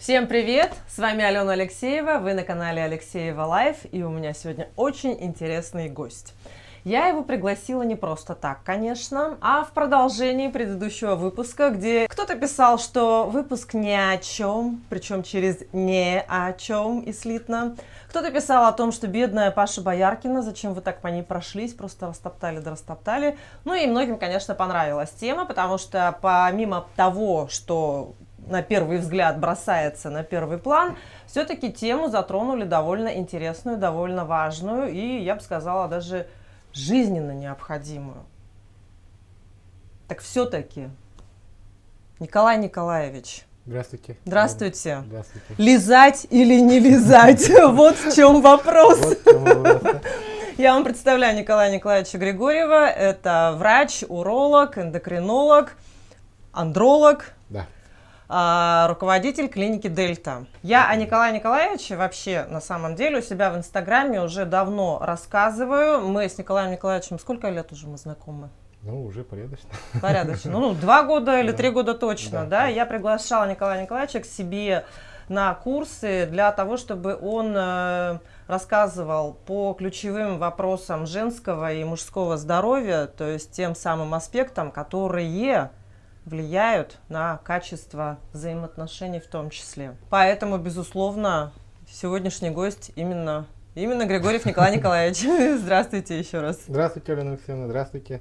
Всем привет! С вами Алена Алексеева, вы на канале Алексеева Лайф, и у меня сегодня очень интересный гость. Я его пригласила не просто так, конечно, а в продолжении предыдущего выпуска, где кто-то писал, что выпуск ни о чем, причем через «не о чем» и слитно. Кто-то писал о том, что бедная Паша Бояркина, зачем вы так по ней прошлись, просто растоптали да растоптали. Ну и многим, конечно, понравилась тема, потому что помимо того, что на первый взгляд бросается на первый план, все-таки тему затронули довольно интересную, довольно важную и, я бы сказала, даже жизненно необходимую. Так все-таки, Николай Николаевич. Здравствуйте. Здравствуйте. Здравствуйте. Лизать или не лизать? Вот в чем вопрос. Я вам представляю Николая Николаевича Григорьева. Это врач, уролог, эндокринолог, андролог. Да. Руководитель клиники Дельта. Я о Николае Николаевиче вообще на самом деле у себя в Инстаграме уже давно рассказываю. Мы с Николаем Николаевичем сколько лет уже мы знакомы? Ну, уже порядочно. Порядочно. Ну, 2 года или 3 года точно, да. Я приглашала Николая Николаевича к себе на курсы для того, чтобы он рассказывал по ключевым вопросам женского и мужского здоровья, то есть тем самым аспектам, которые влияют на качество взаимоотношений в том числе. Поэтому, безусловно, сегодняшний гость именно Григорьев Николай Николаевич. Здравствуйте еще раз. Здравствуйте, Алена Алексеевна, здравствуйте.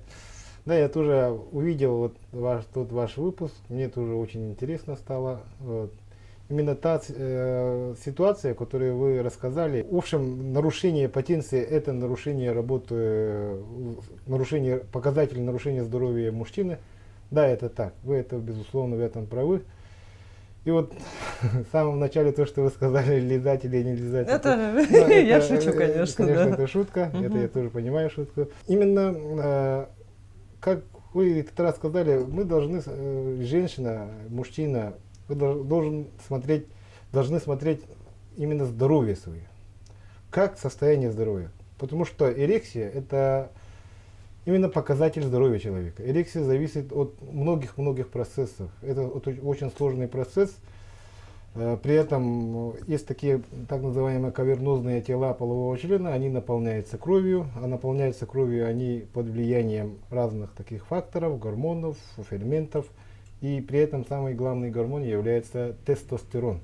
Да, я тоже увидел ваш выпуск, мне тоже очень интересно стало. Именно та ситуация, которую вы рассказали, в общем, нарушение потенции – это нарушение работы, показатель нарушения здоровья мужчины. Да, это так. Вы это, безусловно, в этом правы. И вот в самом начале то, что вы сказали, лизать или не лизать. Я шучу, конечно. Конечно, это шутка. Это я тоже понимаю шутку. Именно, как вы этот раз сказали, мы должны, женщина, мужчина, вы должны смотреть именно здоровье свое. Как состояние здоровья. Потому что эрекция – это именно показатель здоровья человека. Эрекция зависит от многих процессов. Это очень сложный процесс. При этом есть такие так называемые кавернозные тела полового члена, они наполняются кровью, а наполняются кровью они под влиянием разных таких факторов, гормонов, ферментов. И при этом самый главный гормон является тестостерон.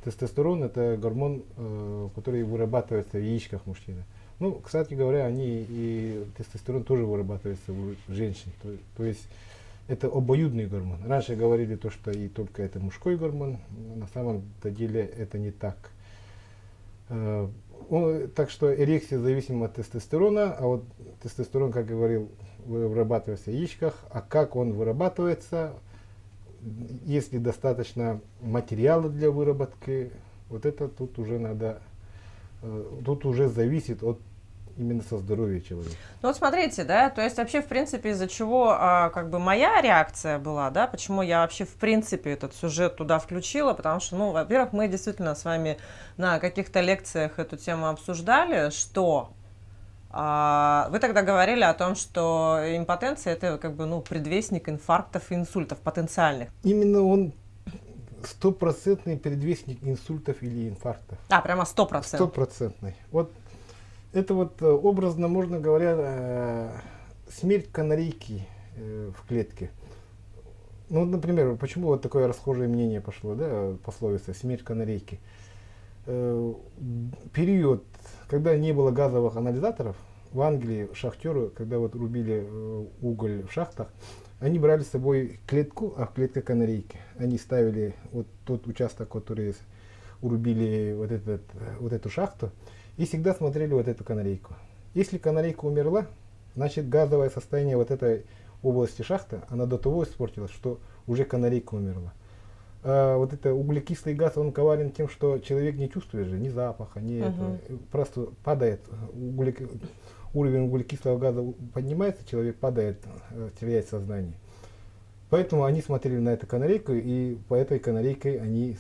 Тестостерон – это гормон, который вырабатывается в яичках мужчины. Ну, кстати говоря, и тестостерон тоже вырабатывается у женщин. То есть это обоюдный гормон. Раньше говорили то, что и только это мужской гормон. На самом деле это не так. Так что эрекция зависима от тестостерона, а вот тестостерон, как говорил, вырабатывается в яичках. А как он вырабатывается, если достаточно материала для выработки, вот это тут уже зависит от именно со здоровья человека. Ну вот смотрите, да, то есть вообще в принципе из-за чего как бы моя реакция была, да, почему я вообще в принципе этот сюжет туда включила, потому что, ну, во-первых, мы действительно с вами на каких-то лекциях эту тему обсуждали, что вы тогда говорили о том, что импотенция это как бы, ну, предвестник инфарктов и инсультов потенциальных. Именно он стопроцентный предвестник инсультов или инфарктов. Прямо 100%. Стопроцентный. Вот это вот образно, можно говоря, смерть канарейки в клетке. Ну, например, почему вот такое расхожее мнение пошло, да, пословица «смерть канарейки». Период, когда не было газовых анализаторов, в Англии шахтеры, когда вот рубили уголь в шахтах, они брали с собой клетку, а в клетке канарейки. Они ставили вот тот участок, который урубили вот эту шахту, и всегда смотрели вот эту канарейку. Если канарейка умерла, значит газовое состояние вот этой области шахты, она до того испортилась, что уже канарейка умерла. А вот это углекислый газ, он коварен тем, что человек не чувствует же ни запаха, ни этого. Просто падает, уровень углекислого газа поднимается, человек падает, теряет сознание. Поэтому они смотрели на эту канарейку, и по этой канарейке они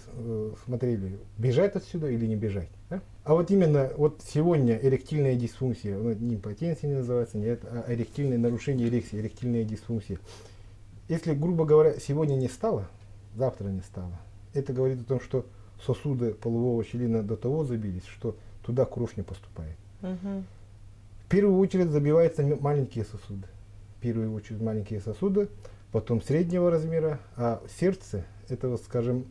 смотрели, бежать отсюда или не бежать. Да? А вот именно вот сегодня эректильная дисфункция, не импотенция не называется, нет, а эректильное нарушение эрекции, эректильная дисфункция. Если, грубо говоря, сегодня не стало, завтра не стало, это говорит о том, что сосуды полового члена до того забились, что туда кровь не поступает. Мгм. В первую очередь забиваются маленькие сосуды. В первую очередь маленькие сосуды, потом среднего размера, а сердце это, вот, скажем,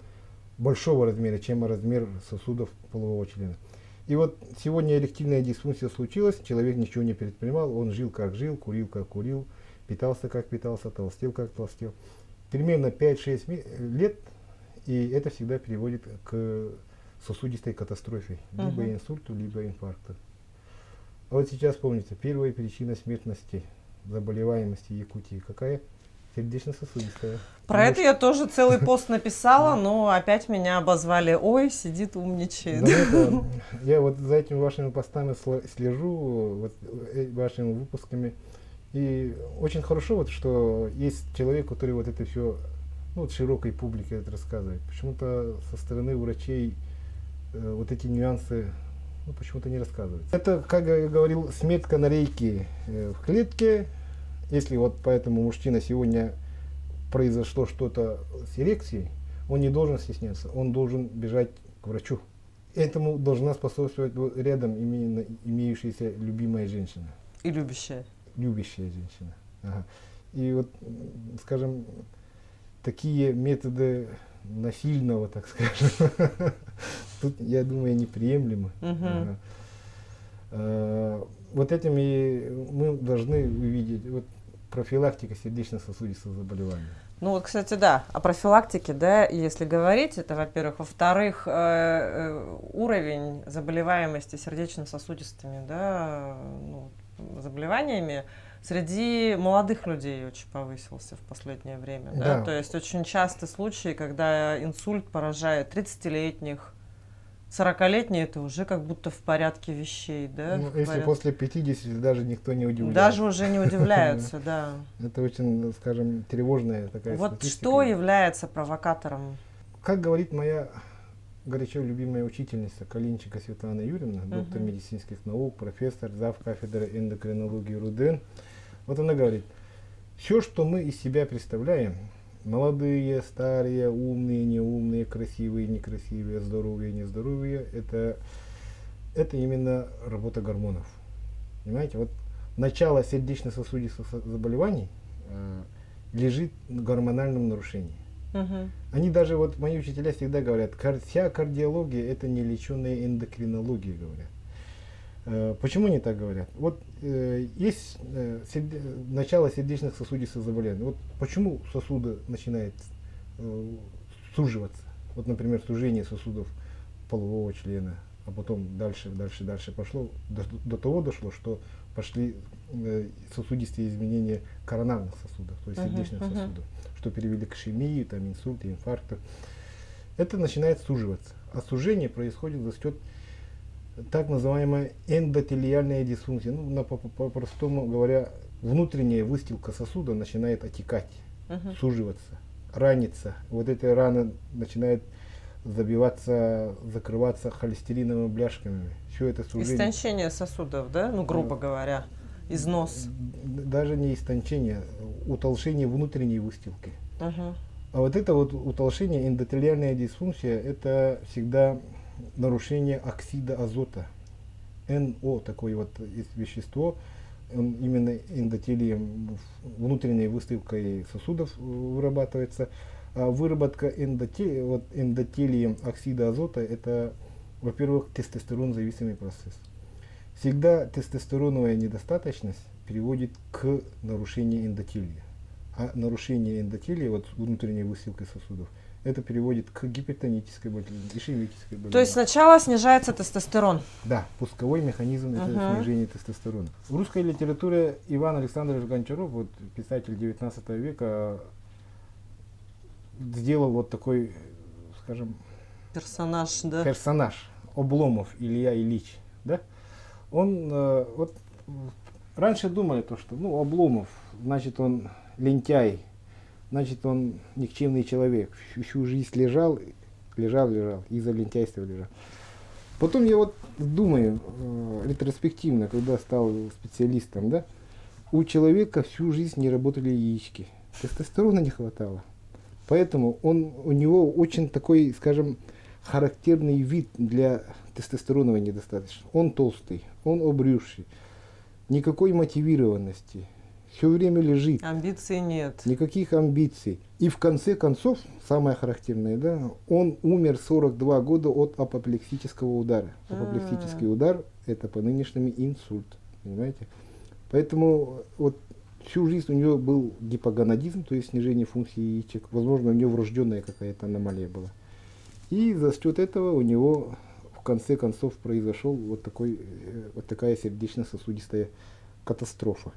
большого размера, чем размер сосудов полового члена. И вот сегодня эректильная дисфункция случилась, человек ничего не предпринимал, он жил как жил, курил как курил, питался как питался, толстел как толстел. Примерно 5-6 лет, и это всегда приводит к сосудистой катастрофе, либо инсульту, либо инфаркту. А вот сейчас помните, первая причина смертности, заболеваемости Якутии какая? Сердечно-сосудистая. Про это я тоже целый пост написала, но опять меня обозвали. Ой, сидит, умничает. Я вот за этими вашими постами слежу, вот, вашими выпусками. И очень хорошо, вот, что есть человек, который вот это все, ну, вот широкой публике это рассказывает. Почему-то со стороны врачей вот эти нюансы, ну, почему-то не рассказываются. Это, как я говорил, смерть канарейки в клетке. Если вот поэтому мужчина сегодня произошло что-то с эрекцией, он не должен стесняться, он должен бежать к врачу. Этому должна способствовать рядом именно имеющаяся любимая женщина. И любящая. Любящая женщина. Ага. И вот, скажем, такие методы насильного, так скажем, тут, я думаю, неприемлемы. Ага. Вот этим и мы должны увидеть вот, профилактика сердечно-сосудистых заболеваний. Ну вот, кстати, да, о профилактике, да, если говорить, это, во-первых. Во-вторых, уровень заболеваемости сердечно-сосудистыми, да, ну, заболеваниями среди молодых людей очень повысился в последнее время. Да? Да. То есть очень часто случаи, когда инсульт поражает 30-летних, 40-летние, это уже как будто в порядке вещей, да? Ну, если после 50 даже никто не удивляется. Даже уже не удивляются, да. Это очень, скажем, тревожная такая Вот статистика. что является провокатором? Как говорит моя горячо любимая учительница Калинчика Светлана Юрьевна, доктор медицинских наук, профессор, зав. Кафедры эндокринологии РУДН, вот она говорит, все, что мы из себя представляем, молодые, старые, умные, неумные, красивые, некрасивые, здоровые, нездоровые, это именно работа гормонов. Понимаете, вот начало сердечно-сосудистых заболеваний лежит в гормональном нарушении. Они даже, вот мои учителя всегда говорят, вся кардиология это не леченая эндокринология, говорят. Почему они так говорят? Вот есть начало сердечных сосудистых заболеваний. Вот почему сосуды начинают суживаться? Вот, например, сужение сосудов полового члена, а потом дальше пошло, до того дошло, что пошли сосудистые изменения коронарных сосудов, то есть сердечных сосудов, что привели к ишемии, там, инсульту, инфаркту. Это начинает суживаться. А сужение происходит за счет так называемая эндотелиальная дисфункция. Ну, по-простому говоря, внутренняя выстилка сосуда начинает отекать, суживаться, раниться. Вот эта рана начинает забиваться, закрываться холестериновыми бляшками. Все это сужение. Истончение сосудов, да? Ну, грубо говоря, износ. Даже не истончение, утолщение внутренней выстилки. А вот это вот утолщение, эндотелиальная дисфункция, это всегда нарушение оксида азота. НО, такое вот вещество, он именно эндотелием, внутренней выстилкой сосудов вырабатывается. А выработка эндотелием оксида азота это, во-первых, тестостерон зависимый процесс. Всегда тестостероновая недостаточность приводит к нарушению эндотелия. А нарушение эндотелия, вот внутренней выстилкой сосудов, это приводит к гипертонической болезни, ишемической болезни. То есть сначала снижается тестостерон? Да, пусковой механизм это снижение тестостерона. В русской литературе Иван Александрович Гончаров, вот, писатель 19 века, сделал вот такой, скажем, персонаж, да? Персонаж Обломов Илья Ильич, да? Он вот раньше думали то, что ну Обломов, значит он лентяй, значит он никчемный человек, всю жизнь лежал и за лентяйство лежал. Потом я вот думаю ретроспективно, когда стал специалистом, да, у человека всю жизнь не работали яички, тестостерона не хватало. Поэтому у него очень такой, скажем, характерный вид для тестостеронового недостаточности. Он толстый, он обрюзший, никакой мотивированности, все время лежит. Амбиций нет. Никаких амбиций. И в конце концов, самое характерное, да, он умер 42 года от апоплексического удара. Апоплексический удар – это по нынешнему инсульт, понимаете? Поэтому вот всю жизнь у него был гипогонадизм, то есть снижение функции яичек. Возможно, у него врожденная какая-то аномалия была. И за счет этого у него в конце концов произошел вот такая сердечно-сосудистая катастрофа.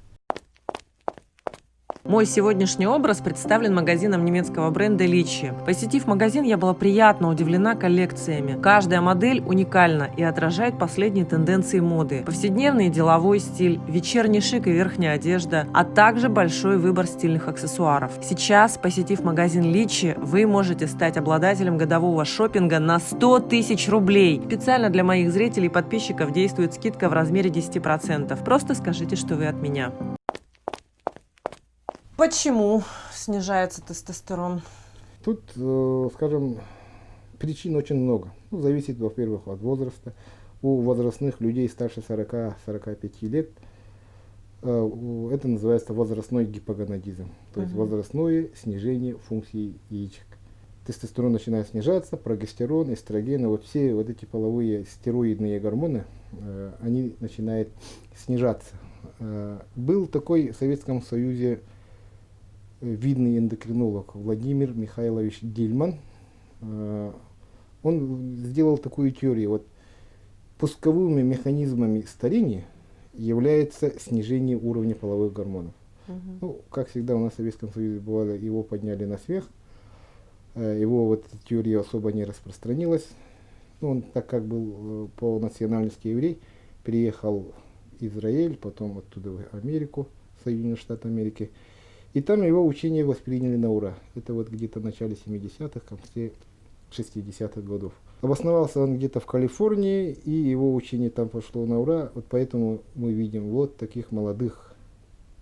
Мой сегодняшний образ представлен магазином немецкого бренда Личи. Посетив магазин, я была приятно удивлена коллекциями. Каждая модель уникальна и отражает последние тенденции моды. Повседневный и деловой стиль, вечерний шик и верхняя одежда, а также большой выбор стильных аксессуаров. Сейчас, посетив магазин Личи, вы можете стать обладателем годового шопинга на 100 тысяч рублей. Специально для моих зрителей и подписчиков действует скидка в размере 10%. Просто скажите, что вы от меня. Почему снижается тестостерон? Тут, скажем, причин очень много. Ну, зависит, во-первых, от возраста. У возрастных людей старше 40-45 лет это называется возрастной гипогонадизм. То есть возрастное снижение функций яичек. Тестостерон начинает снижаться, прогестерон, эстрогены, вот все вот эти половые стероидные гормоны, они начинают снижаться. Был такой в Советском Союзе видный эндокринолог Владимир Михайлович Дильман. Он сделал такую теорию. Вот пусковыми механизмами старения является снижение уровня половых гормонов. Ну, как всегда у нас в Советском Союзе бывало, его подняли на сверх. Его вот эта теория особо не распространилась. Ну, он, так как был по национальности еврей, переехал в Израиль, потом оттуда в Америку, Соединенные Штаты Америки. И там его учение восприняли на ура. Это вот где-то в начале 70-х, конце 60-х годов. Обосновался он где-то в Калифорнии, и его учение там пошло на ура. Вот поэтому мы видим вот таких молодых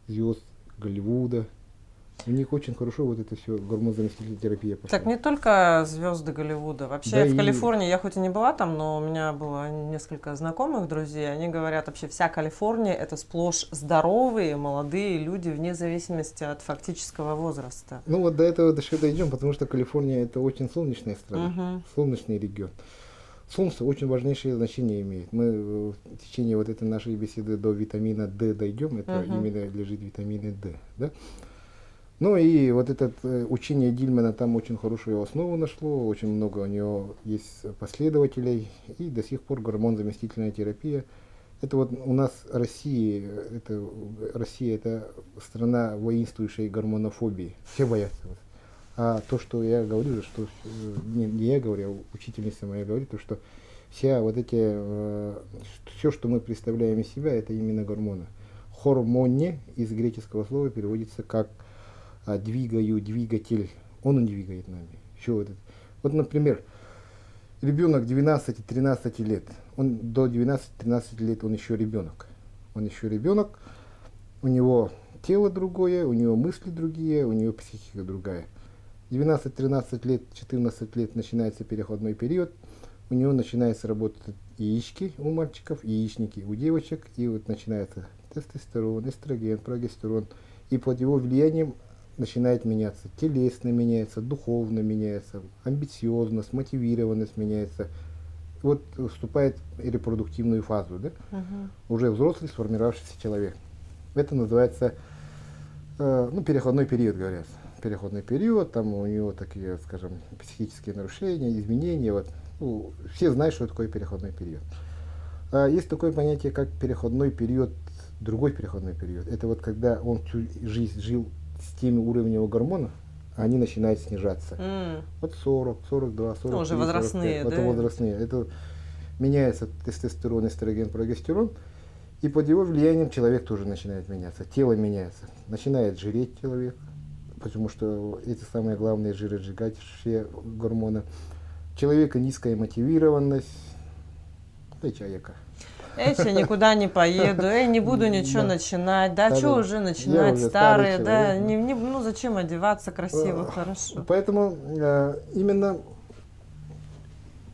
звезд Голливуда. У них очень хорошо вот это все гормонозаместительная терапия пошла. Так не только звезды Голливуда. Вообще Да, в Калифорнии, я хоть и не была там, но у меня было несколько знакомых друзей. Они говорят, вообще вся Калифорния это сплошь здоровые, молодые люди, вне зависимости от фактического возраста. Ну вот до этого еще дойдем, потому что Калифорния это очень солнечная страна, солнечный регион. Солнце очень важнейшее значение имеет. Мы в течение вот этой нашей беседы до витамина D дойдем, это именно лежит витамин D. Да? Ну и вот это учение Дильмана там очень хорошую основу нашло, очень много у него есть последователей, и до сих пор гормон-заместительная терапия. Это вот у нас Россия это страна воинствующей гормонофобии, все боятся. А то, что я говорю, что не я говорю, а учительница моя говорит, то, что все что мы представляем из себя, это именно гормоны. Хормоне из греческого слова переводится как двигатель, он двигает нами. Все вот, вот, например, ребенок 12-13 лет, он до 12-13 лет он еще ребенок. Он еще ребенок, у него тело другое, у него мысли другие, у него психика другая. 12-13 лет, 14 лет начинается переходной период, у него начинается работать яички у мальчиков, яичники у девочек, и вот начинается тестостерон, эстроген, прогестерон, и под его влиянием начинает меняться, телесно меняется, духовно меняется, амбициозность, мотивированность меняется. Вот вступает в репродуктивную фазу, да? Уже взрослый сформировавшийся человек. Это называется переходной период, говорят. Переходной период, там у него такие, скажем, психические нарушения, изменения. Вот. Ну, все знают, что такое переходной период. Есть такое понятие, как переходной период, другой переходной период. Это вот когда он всю жизнь жил с теми уровнями гормонов, они начинают снижаться. Вот 40, 42, 43, уже возрастные, 45. да? Это возрастные. Это меняется тестостерон, эстроген, прогестерон. И под его влиянием человек тоже начинает меняться. Тело меняется. Начинает жиреть человек, потому что эти самые главные жиросжигающие гормоны. У человека низкая мотивированность. Да и человека. Я никуда не поеду, не буду ничего начинать, да, что уже начинать, уже старые, старый да, человек. ну зачем одеваться красиво, хорошо. Поэтому именно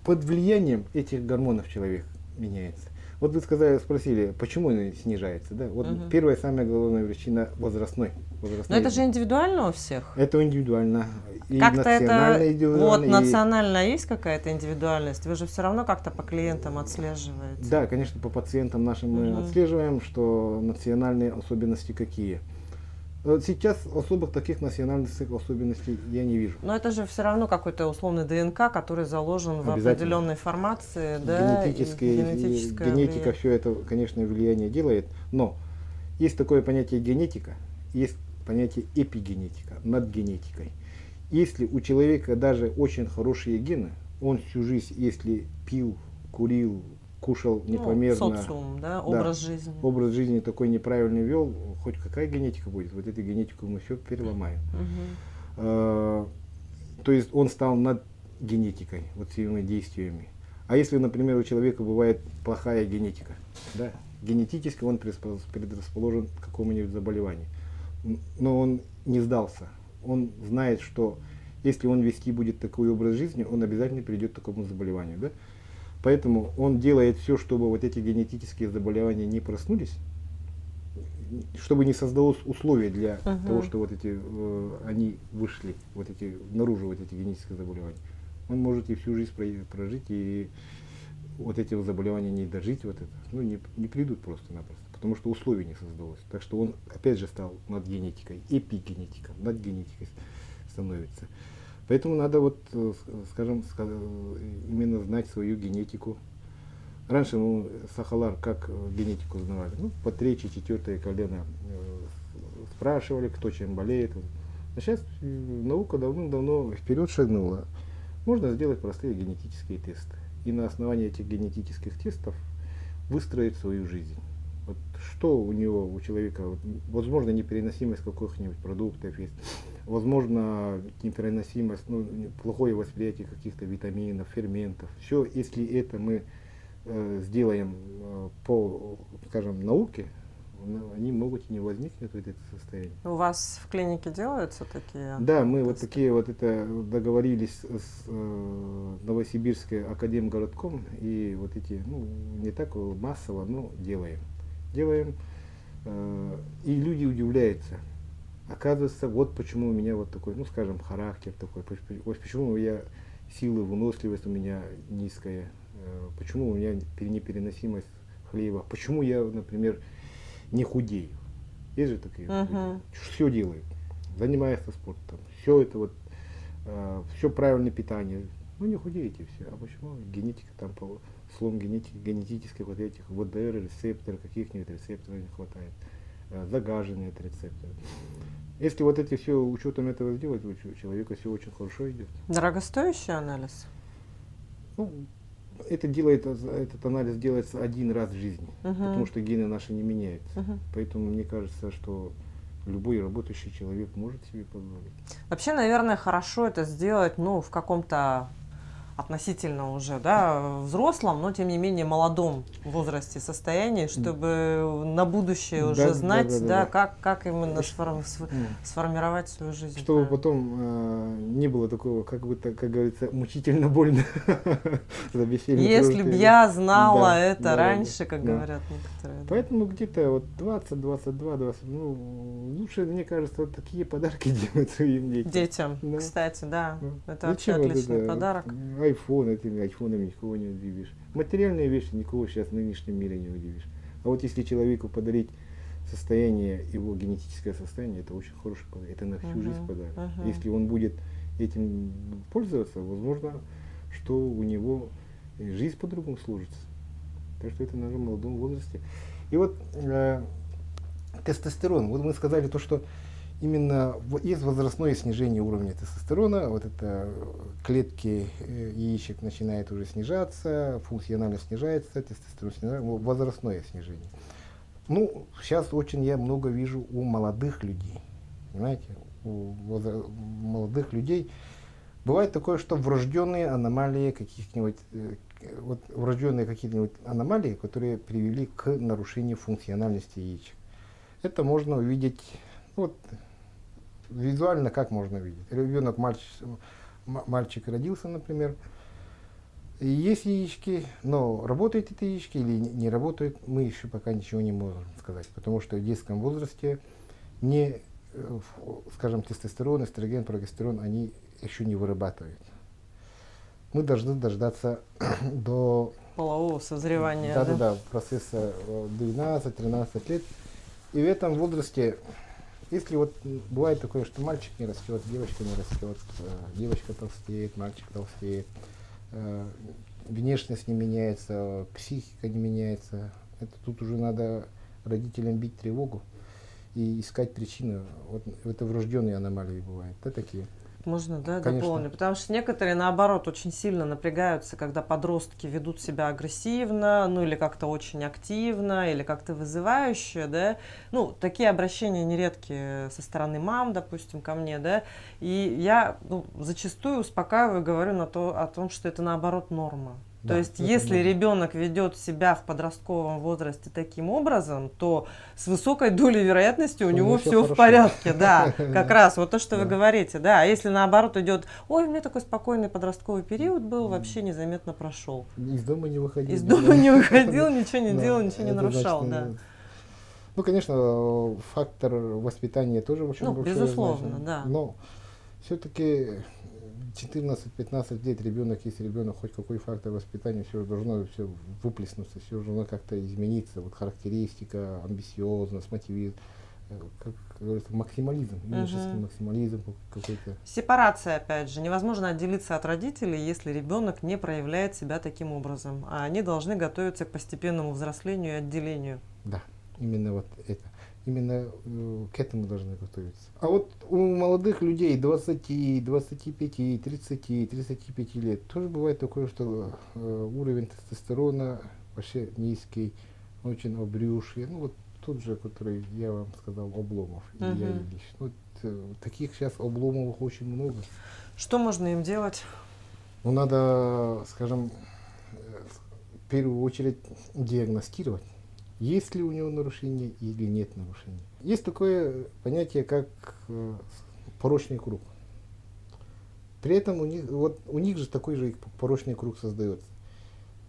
под влиянием этих гормонов человек меняется. Вот вы спросили, почему он снижается, да? Вот первая самая главная причина возрастной. Но это же индивидуально у всех. Это индивидуально. И как-то национально, это, индивидуально. вот, национально есть какая-то индивидуальность? Вы же все равно как-то по клиентам отслеживаете. Да, конечно, по пациентам нашим мы отслеживаем, что национальные особенности какие. Вот сейчас особых таких национальных особенностей я не вижу. Но это же все равно какой-то условный ДНК, который заложен в определенной формации, да? Генетика все это, конечно, влияние делает, но есть такое понятие генетика, есть понятие эпигенетика, над генетикой. Если у человека даже очень хорошие гены, он всю жизнь, если пил, курил, кушал непомерно, социум, да, образ жизни. Образ жизни такой неправильный вел, хоть какая генетика будет, вот эту генетику мы все переломаем. То есть он стал над генетикой, вот своими действиями. А если, например, у человека бывает плохая генетика, да, генетически он предрасположен к какому-нибудь заболеванию, но он не сдался, он знает, что если он вести будет такой образ жизни, он обязательно придет к такому заболеванию, да? Поэтому он делает все, чтобы вот эти генетические заболевания не проснулись, чтобы не создалось условия для того, что вот эти они вышли, вот эти наружу, вот эти генетические заболевания. Он может и всю жизнь прожить, и вот эти заболевания не дожить, вот это, ну, не придут просто-напросто, потому что условий не создалось. Так что он опять же стал над генетикой, эпигенетика, над генетикой становится. Поэтому надо вот, скажем, именно знать свою генетику. Раньше мы Сахалар как генетику знавали, ну, по 3-4 колено спрашивали, кто чем болеет. А сейчас наука давным-давно вперед шагнула. Можно сделать простые генетические тесты. И на основании этих генетических тестов выстроить свою жизнь. Вот что у него, у человека, вот, возможно, непереносимость каких-нибудь продуктов есть, возможно, непереносимость, ну, плохое восприятие каких-то витаминов, ферментов. Все, если это мы сделаем по, скажем, науке, они могут и не возникнуть вот это состояние. У вас в клинике делаются такие? Да, мы вот такие вот это договорились с Новосибирской академгородком, и вот эти, ну, не так массово, но делаем. И люди удивляются. Оказывается, вот почему у меня вот такой, ну, скажем, характер такой, вот почему я сила, выносливость у меня низкая, почему у меня непереносимость хлеба, почему я, например, не худею. Есть же такие, все делают, занимаются спортом, все это вот, все правильное питание, ну не худеете все. А почему? Генетика там, слом генетических вот этих ВДР, рецепторов, каких-нибудь рецепторов не хватает, загаженные от рецепторы. Если вот эти все учетом этого сделать, у человека все очень хорошо идет. Дорогостоящий анализ? Ну, этот анализ делается один раз в жизни, потому что гены наши не меняются. Поэтому мне кажется, что любой работающий человек может себе позволить. Вообще, наверное, хорошо это сделать, ну, в каком-то относительно уже, да, взрослом, но тем не менее молодом возрасте, состоянии, чтобы на будущее уже знать, как именно сформировать свою жизнь. Чтобы потом не было такого, как говорится, мучительно больно. Если б я знала это раньше, как говорят некоторые. Поэтому где-то вот 20, 22, 20, ну, лучше, мне кажется, вот такие подарки делать своим детям. Детям, кстати, да. Это вообще отличный подарок. Айфон, этими айфонами никого не удивишь. Материальные вещи никого сейчас в нынешнем мире не удивишь. А вот если человеку подарить состояние, его генетическое состояние, это очень хороший подарок. Это на всю жизнь подарок. Если он будет этим пользоваться, возможно, что у него жизнь по-другому сложится. Так что это, наверное, в молодом возрасте. И вот тестостерон. Вот мы сказали то, что именно есть возрастное снижение уровня тестостерона, вот это клетки яичек начинают уже снижаться, функционально снижается, тестостерон снижается, возрастное снижение. Ну, сейчас очень я много вижу у молодых людей, понимаете, у молодых людей. Бывает такое, что врожденные аномалии каких-нибудь, вот врожденные какие-нибудь аномалии, которые привели к нарушению функциональности яичек. Это можно увидеть, вот, визуально как можно видеть. Ребенок, мальчик родился, например, И есть яички, но работают эти яички или не работают, мы еще пока ничего не можем сказать, потому что в детском возрасте скажем, тестостерон, эстроген, прогестерон, они еще не вырабатывают. Мы должны дождаться до Полового созревания. да, процесса 12-13 лет. И в этом возрасте, если вот бывает такое, что мальчик не растет, девочка не растет, девочка толстеет, мальчик толстеет, внешность не меняется, психика не меняется, это тут уже надо родителям бить тревогу и искать причину. Вот это врожденные аномалии бывают. Да, такие. Можно, да, Конечно. дополнить? Потому что некоторые, наоборот, очень сильно напрягаются, когда подростки ведут себя агрессивно, ну или как-то очень активно, или как-то вызывающе, да. Ну, такие обращения нередки со стороны мам, допустим, ко мне, да. И я зачастую успокаиваю, говорю о том, что это, наоборот, норма. Да, то есть, если ребенок ведет себя в подростковом возрасте таким образом, то с высокой долей вероятности у него все в порядке, да, как раз вот то, что вы говорите, да. А если наоборот идет, ой, у меня такой спокойный подростковый период был, вообще незаметно прошел. Из дома не выходил. Из дома не выходил, ничего не делал, ничего не нарушал, да. Ну, конечно, фактор воспитания тоже очень большой. Безусловно, да. Но все-таки 14-15 лет ребенок, если ребенок хоть какой фактор воспитания, все должно все выплеснуться, все должно как-то измениться. Вот характеристика, амбициозность, мотивация, как говорится, максимализм, юношеский максимализм какой-то. Сепарация, опять же, невозможно отделиться от родителей, если ребенок не проявляет себя таким образом. А они должны готовиться к постепенному взрослению и отделению. Да, именно вот это. Именно к этому должны готовиться. А вот у молодых людей 20, 25, 30, 35 лет тоже бывает такое, что уровень тестостерона вообще низкий, очень обрюшье. Ну вот тот же, который я вам сказал, Обломов, Илья Ильич. Вот, таких сейчас Обломовых очень много. Что можно им делать? Ну надо, скажем, в первую очередь диагностировать. Есть ли у него нарушение или нет нарушения. Есть такое понятие, как порочный круг. При этом у них же такой же порочный круг создается.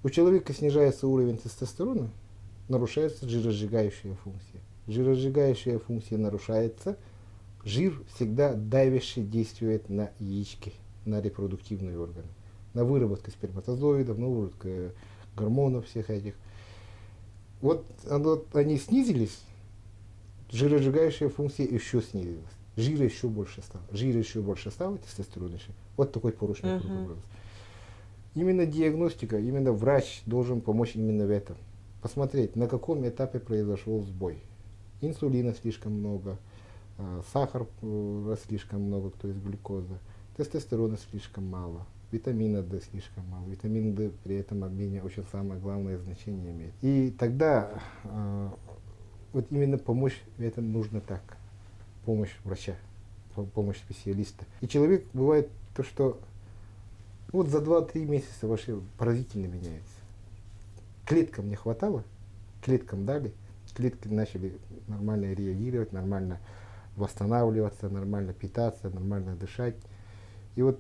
У человека снижается уровень тестостерона, нарушается жиросжигающая функция. Жиросжигающая функция нарушается, жир всегда давяще действует на яички, на репродуктивные органы, на выработку сперматозоидов, на выработку гормонов всех этих. Вот они снизились, жиросжигающая функция еще снизилась. Жира еще больше стало, тестостерон еще. Вот такой порочный круг образуется. Именно диагностика, именно врач должен помочь именно в этом. Посмотреть, на каком этапе произошел сбой. Инсулина слишком много, сахар слишком много, то есть глюкоза, тестостерона слишком мало. Витамина D слишком мало. Витамин D при этом обмене очень самое главное значение имеет. И тогда вот именно помощь в этом нужно так. Помощь врача, помощь специалиста. И человек бывает то, что вот за 2-3 месяца вообще поразительно меняется. Клеткам не хватало, клеткам дали, клетки начали нормально реагировать, нормально восстанавливаться, нормально питаться, нормально дышать. И вот,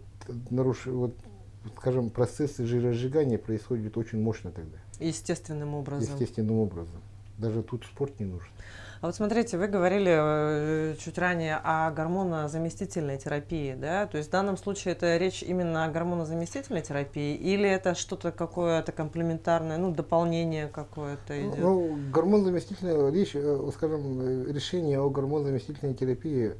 скажем, процессы жиросжигания происходят очень мощно тогда. Естественным образом. Естественным образом. Даже тут спорт не нужен. А вот смотрите, вы говорили чуть ранее о гормонозаместительной терапии, да? То есть в данном случае это речь именно о гормонозаместительной терапии или это что-то какое-то комплементарное, дополнение какое-то идет? Ну, гормонозаместительная речь, скажем, решение о гормонозаместительной терапии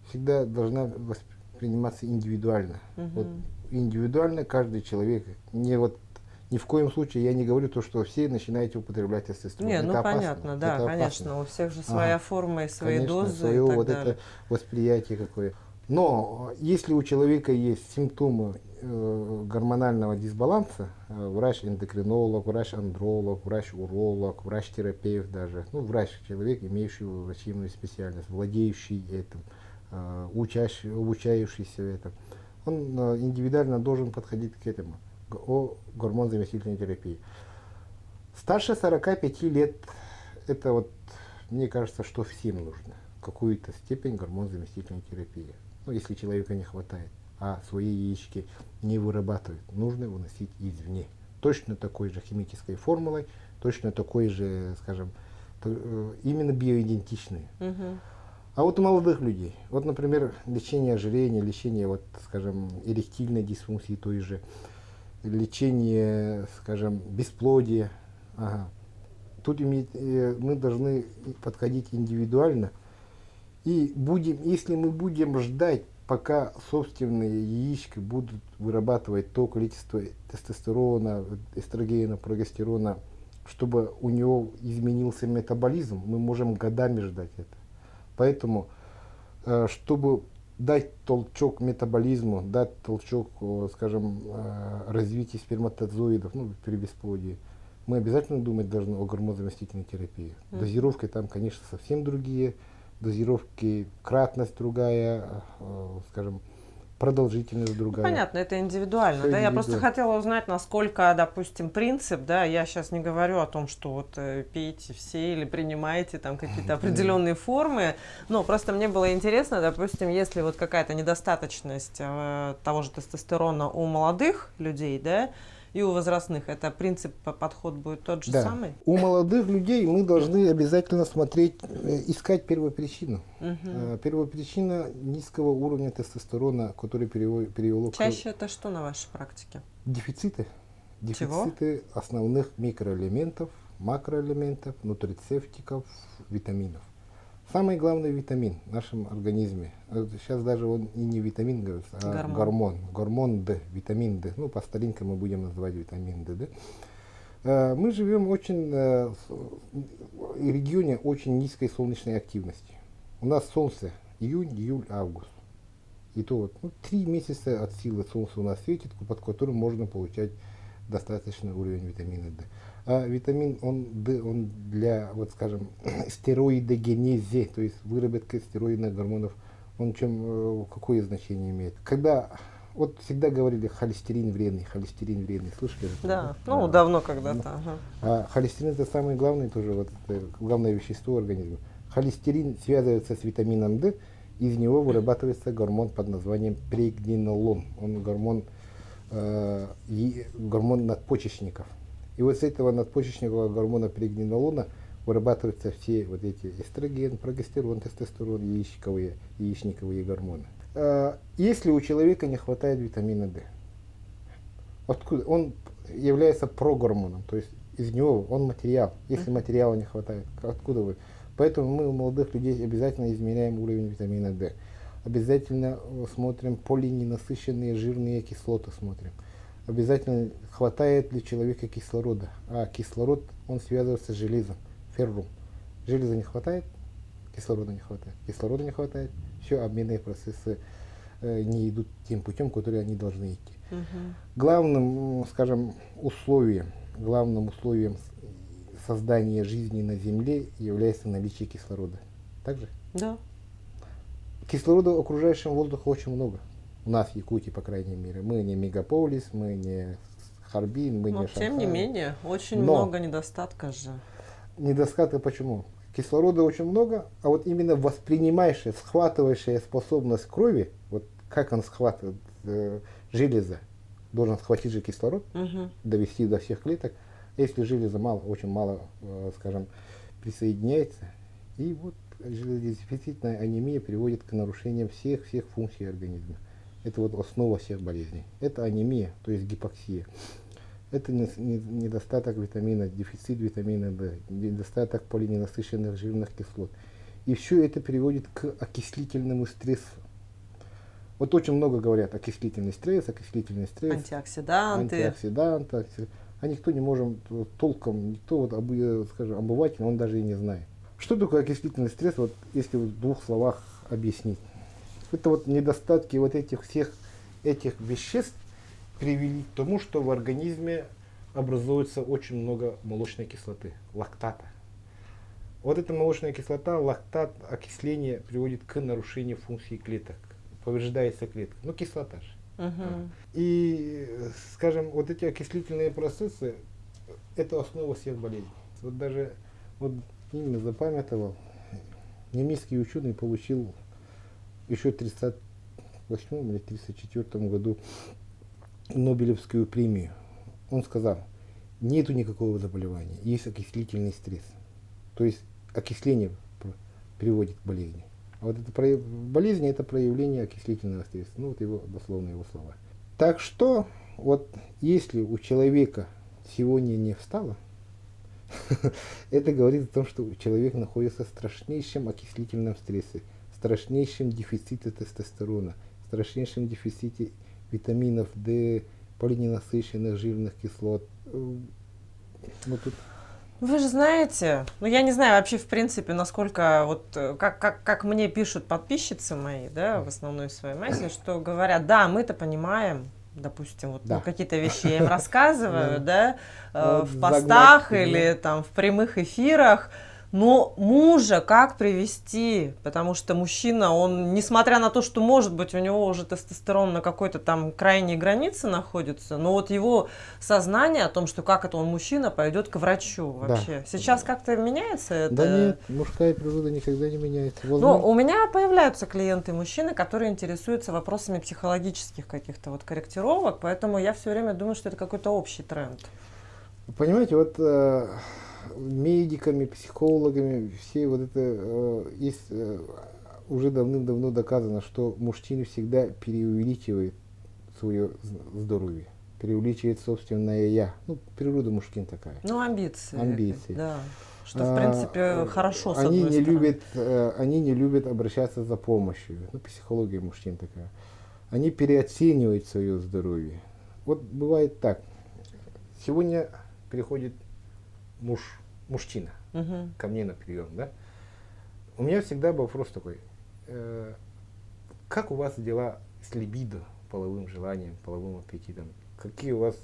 всегда должна восприниматься индивидуально. Вот индивидуально каждый человек, ни в коем случае я не говорю то, что все начинаете употреблять тестостерон. Не, это понятно, опасно, да, это конечно, опасно. у всех же своя форма и свои конечно, дозы свое и так вот далее. это восприятие какое. Но если у человека есть симптомы гормонального дисбаланса, врач-эндокринолог, врач-андролог, врач-уролог, врач-терапевт даже, врач-человек, имеющий врачебную специальность, владеющий этим, обучающийся этому, он индивидуально должен подходить к этому, о гормонозаместительной терапии. Старше 45 лет, это мне кажется, что всем нужно какую-то степень гормонозаместительной терапии. Если человека не хватает, а свои яички не вырабатывает, нужно выносить извне. точно такой же химической формулой, точно такой же, скажем, именно биоидентичные. А вот у молодых людей, вот, например, лечение ожирения, лечение, вот, скажем, эректильной дисфункции той же, лечение, скажем, бесплодия. Ага. Тут мы должны подходить индивидуально. И если мы будем ждать, пока собственные яички будут вырабатывать то количество тестостерона, эстрогена, прогестерона, чтобы у него изменился метаболизм, мы можем годами ждать это. Поэтому, чтобы дать толчок метаболизму, дать толчок, скажем, развитию сперматозоидов, ну, при бесплодии, мы обязательно думать должны о гормонозаместительной терапии. Дозировки там, конечно, совсем другие, дозировки, кратность другая, скажем, продолжительность другая. Понятно, это индивидуально. Да? Я просто хотела узнать, насколько, допустим, принцип, да, я сейчас не говорю о том, что вот пейте все или принимаете там какие-то определенные формы, но просто мне было интересно, допустим, если вот какая-то недостаточность того же тестостерона у молодых людей, да, и у возрастных, это принцип, подход будет тот же самый? У молодых людей мы должны обязательно смотреть, искать первопричину. Первопричина низкого уровня тестостерона, который привело Чаще это что на вашей практике? Дефициты. Чего? Дефициты основных микроэлементов, макроэлементов, нутрицептиков, витаминов. Самый главный витамин в нашем организме, сейчас даже он и не витамин, говорится, а гормон D, витамин D, ну по старинке мы будем называть витамин D. Да? Мы живем в регионе очень низкой солнечной активности. У нас солнце июнь, июль, август. И то вот 3 месяца от силы солнца у нас светит, под которым можно получать достаточный уровень витамина D. А витамин D, он для, вот скажем, стероидогенезе, то есть выработки стероидных гормонов, он какое значение имеет? Когда, вот всегда говорили, холестерин вредный, слышали? Да, ну давно когда-то. А холестерин это самое главное тоже, вот, главное вещество организма. Холестерин связывается с витамином D, из него вырабатывается гормон под названием прегнинолон, он гормон надпочечников. И вот с этого надпочечникового гормона прегнинолона вырабатываются все вот эти эстроген, прогестерон, тестостерон, яичниковые гормоны. Если у человека не хватает витамина D, откуда? Он является прогормоном, то есть из него он материал. Если материала не хватает, откуда вы? Поэтому мы у молодых людей обязательно измеряем уровень витамина D. Обязательно смотрим полиненасыщенные жирные кислоты, смотрим. Обязательно хватает ли человека кислорода. А кислород, он связывается с железом, феррум. Железа не хватает, кислорода не хватает. Кислорода не хватает, все, обменные процессы не идут тем путем, который они должны идти. Главным, скажем, условием создания жизни на Земле является наличие кислорода. Так же? Да. Кислорода в окружающем воздухе очень много. У нас в Якутии, по крайней мере. Мы не мегаполис, мы не Харбин, мы не Шанхай. Тем не менее, очень много недостатка же. Недостатка почему? Кислорода очень много, а вот именно воспринимающая, схватывающая способность крови, вот как он схватывает железо, должен схватить же кислород, довести до всех клеток. Если железа очень мало, скажем, присоединяется, и вот железодефицитная анемия приводит к нарушениям всех функций организма. Это вот основа всех болезней. Это анемия, то есть гипоксия. Это недостаток витамина, дефицит витамина D, недостаток полиненасыщенных жирных кислот. И все это приводит к окислительному стрессу. Вот очень много говорят окислительный стресс. Антиоксиданты. А никто не может толком, скажем, обыватель, он даже и не знает. Что такое окислительный стресс, вот если в 2 словах объяснить? Это вот недостатки вот всех этих веществ привели к тому, что в организме образуется очень много молочной кислоты, лактата. Вот эта молочная кислота, лактат, окисление приводит к нарушению функции клеток. Повреждается клетка. Ну, кислота же. И, скажем, вот эти окислительные процессы, это основа всех болезней. Вот даже именно запамятовал, немецкий ученый получил еще в 1938 или 1934 году Нобелевскую премию. Он сказал, нету никакого заболевания, есть окислительный стресс. То есть окисление приводит к болезни. А вот это болезнь это проявление окислительного стресса. Ну вот его дословно его слова. Так что вот если у человека сегодня не встало, это говорит о том, что человек находится в страшнейшем окислительном стрессе, страшнейшем дефиците тестостерона, страшнейшем дефиците витаминов D, полиненасыщенных жирных кислот. Вот тут. Вы же знаете, ну я не знаю вообще в принципе, насколько вот как мне пишут подписчицы мои, да, в основной своей массе, что говорят, да, мы-то понимаем, допустим, вот Да. ну, какие-то вещи я им рассказываю, да, Вот в постах загнать, или там в прямых эфирах. Но мужа как привести? Потому что мужчина, он, несмотря на то, что, может быть, у него уже тестостерон на какой-то там крайней границе находится, но вот его сознание о том, что как это он мужчина, пойдет к врачу вообще. Да. Сейчас как-то меняется это? Да нет, мужская природа никогда не меняется. Ну, у меня появляются клиенты-мужчины, которые интересуются вопросами психологических каких-то вот корректировок, поэтому я все время думаю, что это какой-то общий тренд. Понимаете, вот медиками, психологами, все вот это есть уже давным-давно доказано, что мужчина всегда преувеличивает свое здоровье, преувеличивает собственное я. Ну, природа мужчин такая. Ну, амбиции. Амбиции. Да. Что, в принципе, хорошо, с они одной не стороны. любят, они не любят обращаться за помощью. Ну, психология мужчин такая. Они переоценивают свое здоровье. Вот бывает так. Сегодня приходит мужчина Мгм. ко мне на прием, да? У меня всегда был вопрос такой, как у вас дела с либидо, половым желанием, половым аппетитом? Какие у вас,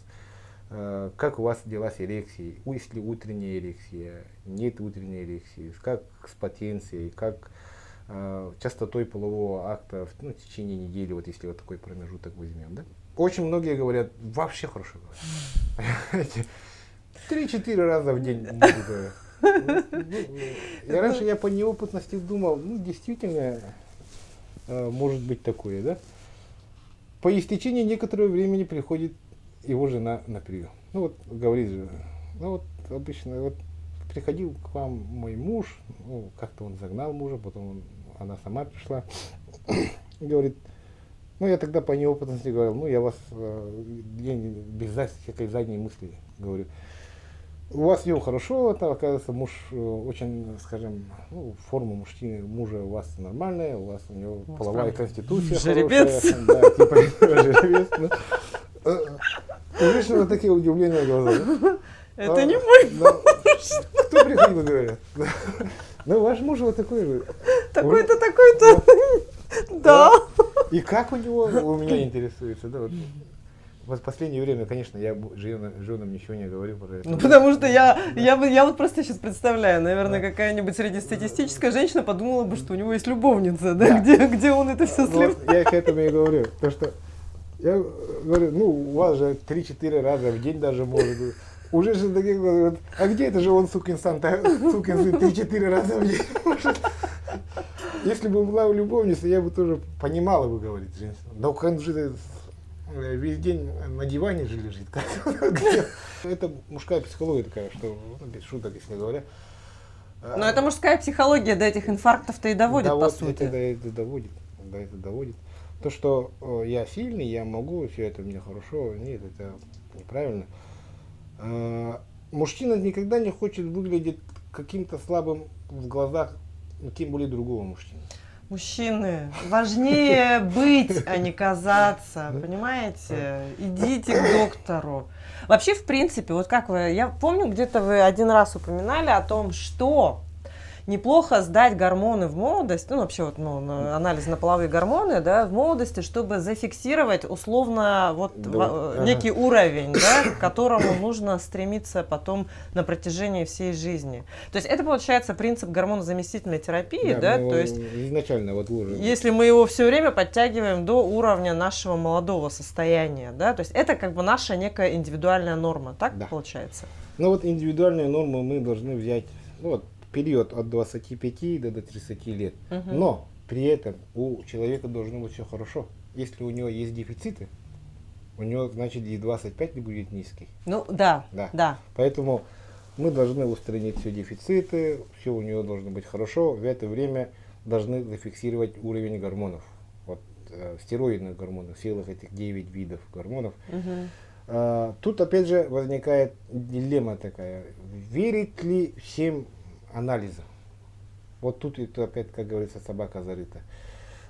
как у вас дела с эрекцией? Есть ли утренняя эрекция? Нет утренней эрекции? Как с потенцией? Как частотой полового акта в течение недели, вот если вот такой промежуток возьмем, да? Очень многие говорят, вообще хорошо говорят. 3-4 раза в день могут говорить. Раньше я по неопытности думал, ну действительно может быть такое, да? По истечении некоторого времени приходит его жена на прием. Ну вот говорит же, ну вот обычно вот приходил к вам мой муж, ну как-то он загнал мужа, потом она сама пришла и говорит, ну я тогда по неопытности говорил, ну я вас без всякой задней мысли говорю. У вас с ним хорошо, это оказывается муж очень, скажем, ну, форма мужа у вас нормальная, у него половая конституция жеребец. Хорошая, да, типа жеребец. У женщины вот такие удивления в глазах. Это не мой. Кто приходил, говорят? Ну, ваш муж вот такой же. Такой-то, такой-то. Да. И как у него, у меня интересуется, да, вот в последнее время, конечно, я женам ничего не говорю про это. Ну, потому что я вот просто сейчас представляю, наверное, какая-нибудь среднестатистическая женщина подумала бы, что у него есть любовница, да? Где он это все слил. Вот я к этому и говорю, то что я говорю, ну, у вас же 3-4 раза в день даже может быть. У женщин таких говорят, а где это же он, сукин сын, 3-4 раза в день может? Если бы была любовница, я бы тоже понимала бы, говорит женщина. Да он же весь день на диване же лежит. Это мужская психология такая, что без шуток, если говоря. Но это мужская психология до этих инфарктов-то и доводит, по сути. Это доводит. То, что я сильный, я могу, все это мне хорошо, нет, это неправильно. Мужчина никогда не хочет выглядеть каким-то слабым в глазах, тем более другого мужчины. Мужчины, важнее быть, а не казаться, понимаете? Идите к доктору. Вообще, в принципе, вот как вы, я помню, где-то вы один раз упоминали о том, что неплохо сдать гормоны в молодость, ну, вообще, вот, ну, анализ на половые гормоны, да, в молодости, чтобы зафиксировать условно вот некий уровень, да, к которому нужно стремиться потом на протяжении всей жизни. То есть это, получается, принцип гормонозаместительной терапии, да, то есть изначально вот уровень. Если мы его все время подтягиваем до уровня нашего молодого состояния, да, то есть это как бы наша некая индивидуальная норма, так Да. получается? Ну вот индивидуальную норму мы должны взять, ну, вот, период от 25 до 30 лет. Но при этом у человека должно быть все хорошо. Если у него есть дефициты, у него, значит, и 25 не будет низкий. Ну, да, Да. да. Поэтому мы должны устранить все дефициты, все у него должно быть хорошо. В это время должны зафиксировать уровень гормонов. Вот стероидных гормонов, всех этих 9 видов гормонов. Тут опять же возникает дилемма такая. Верить ли всем анализам? Вот тут это опять, как говорится, собака зарыта.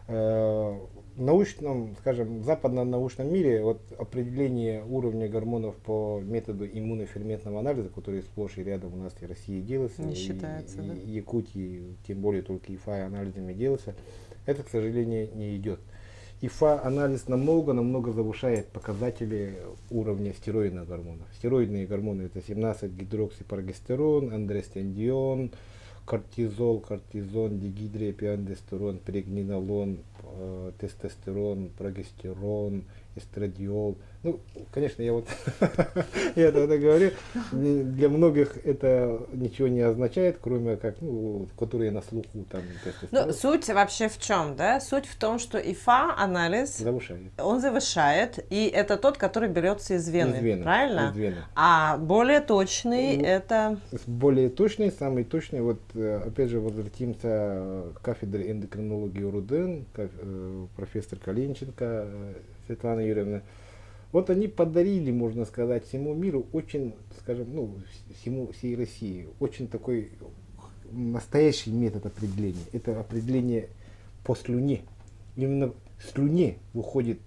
В научном, скажем, в западном научном мире вот определение уровня гормонов по методу иммуноферментного анализа, который сплошь и рядом у нас и в России делается, Не считается, да? и Якутии, тем более только ИФА анализами делается, это, к сожалению, не идет. ИФА анализ намного завышает показатели уровня стероидных гормонов. Стероидные гормоны это 17-гидроксипрогестерон, андростендион, кортизол, кортизон, дигидроэпиандестерон, прегнинолон, тестостерон, прогестерон, эстрадиол. Ну, конечно, я вот я это говорю. Для многих это ничего не означает, кроме как, ну, которые на слуху там тестостерон. Ну, суть вообще в чем, да? Суть в том, что ИФА-анализ, Завышает. он завышает, и это тот, который берется из вены, Из вены, правильно? из вены. А более точный это... Более точный, самый точный, вот опять же возвратимся к кафедре эндокринологии РУДН, профессор Калинченко Светлана Юрьевна. Вот они подарили, можно сказать, всему миру очень, скажем, ну, всей России, очень такой настоящий метод определения. Это определение по слюне. Именно в слюне выходят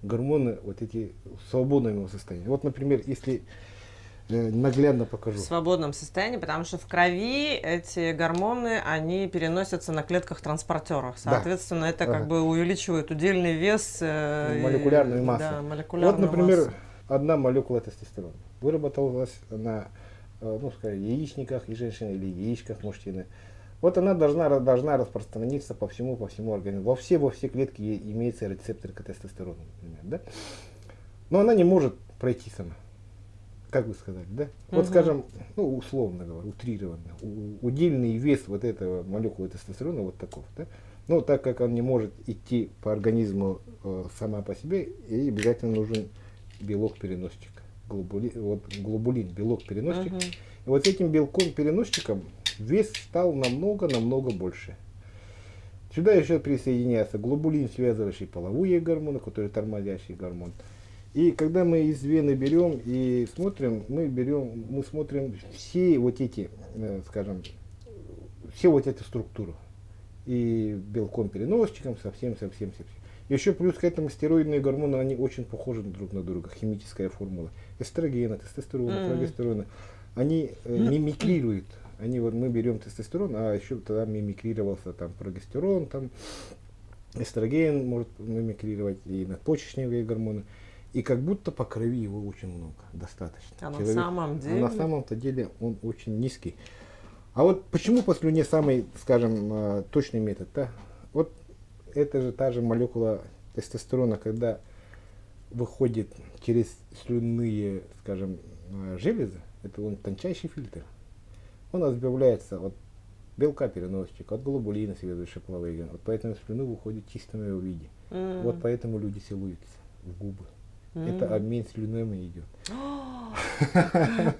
гормоны, вот эти в свободном его состоянии. Вот, например, если наглядно покажу. В свободном состоянии, потому что в крови эти гормоны, они переносятся на клетках-транспортерах. Соответственно, это как бы увеличивает удельный вес. Молекулярную массу. Да, молекулярную вот, например, массу. одна молекула тестостерона выработалась на, ну, скажем, яичниках и женщины или яичках мужчины. Вот она должна распространиться по всему организму. Во все клетки имеется рецептор к тестостерону, например, да? Но она не может пройти сама. Как вы сказали, да? Вот, скажем, ну, условно говоря, утрированно, удельный вес вот этого молекулы тестостерона вот таков, да? Но так как он не может идти по организму сама по себе, ей обязательно нужен белок-переносчик, глобулин, белок-переносчик. И вот с этим белком-переносчиком вес стал намного больше. Сюда еще присоединяется глобулин, связывающий половые гормоны, который тормозящий гормон. И когда мы из вены берем и смотрим, мы смотрим все вот эти, скажем, все вот эту структуру. И белком-переносчиком, совсем. Еще плюс к этому стероидные гормоны, они очень похожи друг на друга. Химическая формула эстрогена, тестостерона, прогестерона. Они мимикрируют. Мы берем тестостерон, а еще тогда мимикрировался там прогестерон, там эстроген может мимикрировать и надпочечниковые гормоны. И как будто по крови его очень много, достаточно. А на самом деле? А на самом-то деле он очень низкий. А вот почему по слюне самый, скажем, точный метод? Да? Вот это же та же молекула тестостерона, когда выходит через слюнные, скажем, железы, это он тончайший фильтр. Он разбавляется от белка переносчика, от глобулина, связывающего половые гормоны. Вот поэтому слюна выходит в чистом его виде. Вот поэтому люди целуются в губы. Это обмен слюнами идет.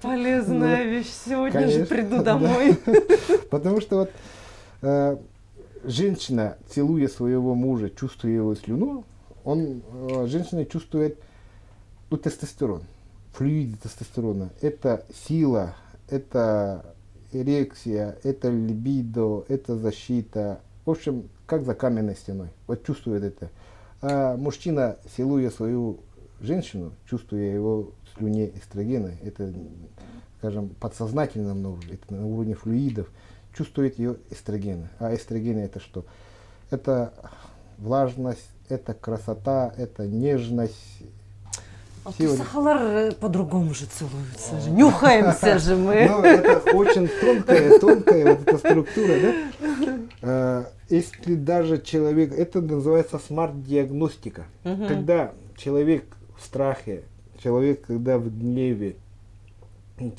Полезная вещь. Сегодня же приду домой. Потому что вот женщина, целуя своего мужа, чувствуя его слюну, женщина чувствует тестостерон, флюиды тестостерона. Это сила, это эрекция, это либидо, это защита. В общем, как за каменной стеной. Вот чувствует это. А мужчина, целуя свою женщину, чувствуя его в слюне эстрогена, это, скажем, подсознательно это на уровне флюидов, чувствует ее эстрогены. А эстрогены это что? Это влажность, это красота, это нежность. А то сахалар по-другому же целуются же, нюхаемся же мы. Ну, это очень тонкая вот эта структура, да? Если даже человек, это называется смарт-диагностика, когда человек в страхе, человек, когда в гневе,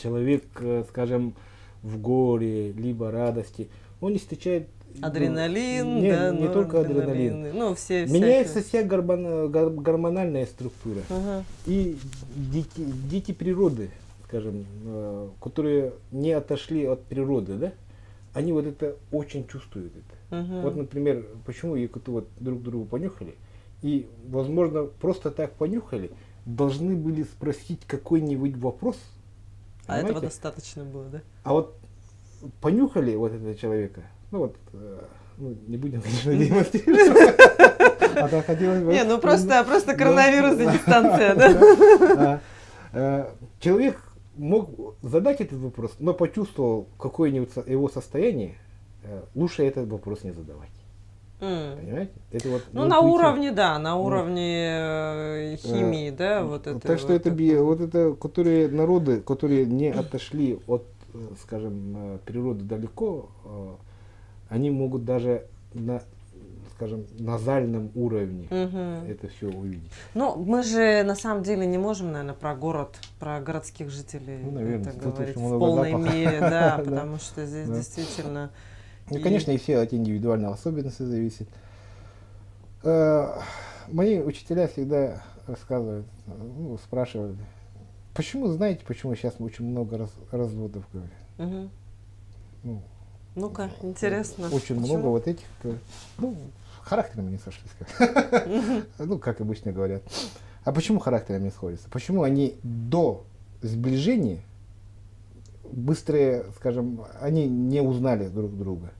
человек, скажем, в горе, либо радости, он источает Адреналин, не, да, не только адреналин. Ну, все Меняется вся гормональная структура. Ага. И дети природы, скажем, которые не отошли от природы, да, они вот это очень чувствуют это. Вот, например, почему якуты вот друг другу понюхали, и, возможно, просто так понюхали, должны были спросить какой-нибудь вопрос. А этого понимаете? достаточно было, да? А вот понюхали вот этого человека, ну вот, ну, не будем, конечно, демонстрировать. А то хотелось бы. Не, ну просто коронавирус и дистанция, да? Человек мог задать этот вопрос, но почувствовал какое-нибудь его состояние, лучше этот вопрос не задавать. Понимаете? Это вот Ну, на уровне, да, на уровне химии, да, вот это. Так что это, которые народы, которые не отошли от, скажем, природы далеко, они могут даже на, скажем, назальном уровне это все увидеть. Ну, мы же на самом деле не можем, наверное, про город, про городских жителей наверное, это говорить в много полной запаха. мере, да, потому что здесь действительно... Ну, конечно, и все от индивидуальных особенностей зависит. Мои учителя всегда рассказывают, ну, спрашивают, почему, знаете, почему сейчас очень много разводов, говорят? Ну, ну-ка, интересно. Очень Почему? много вот этих, ну, характерами не сошлись, ну, как обычно говорят. А почему характерами не сходятся? Почему они до сближения быстрые, скажем, они не узнали друг друга?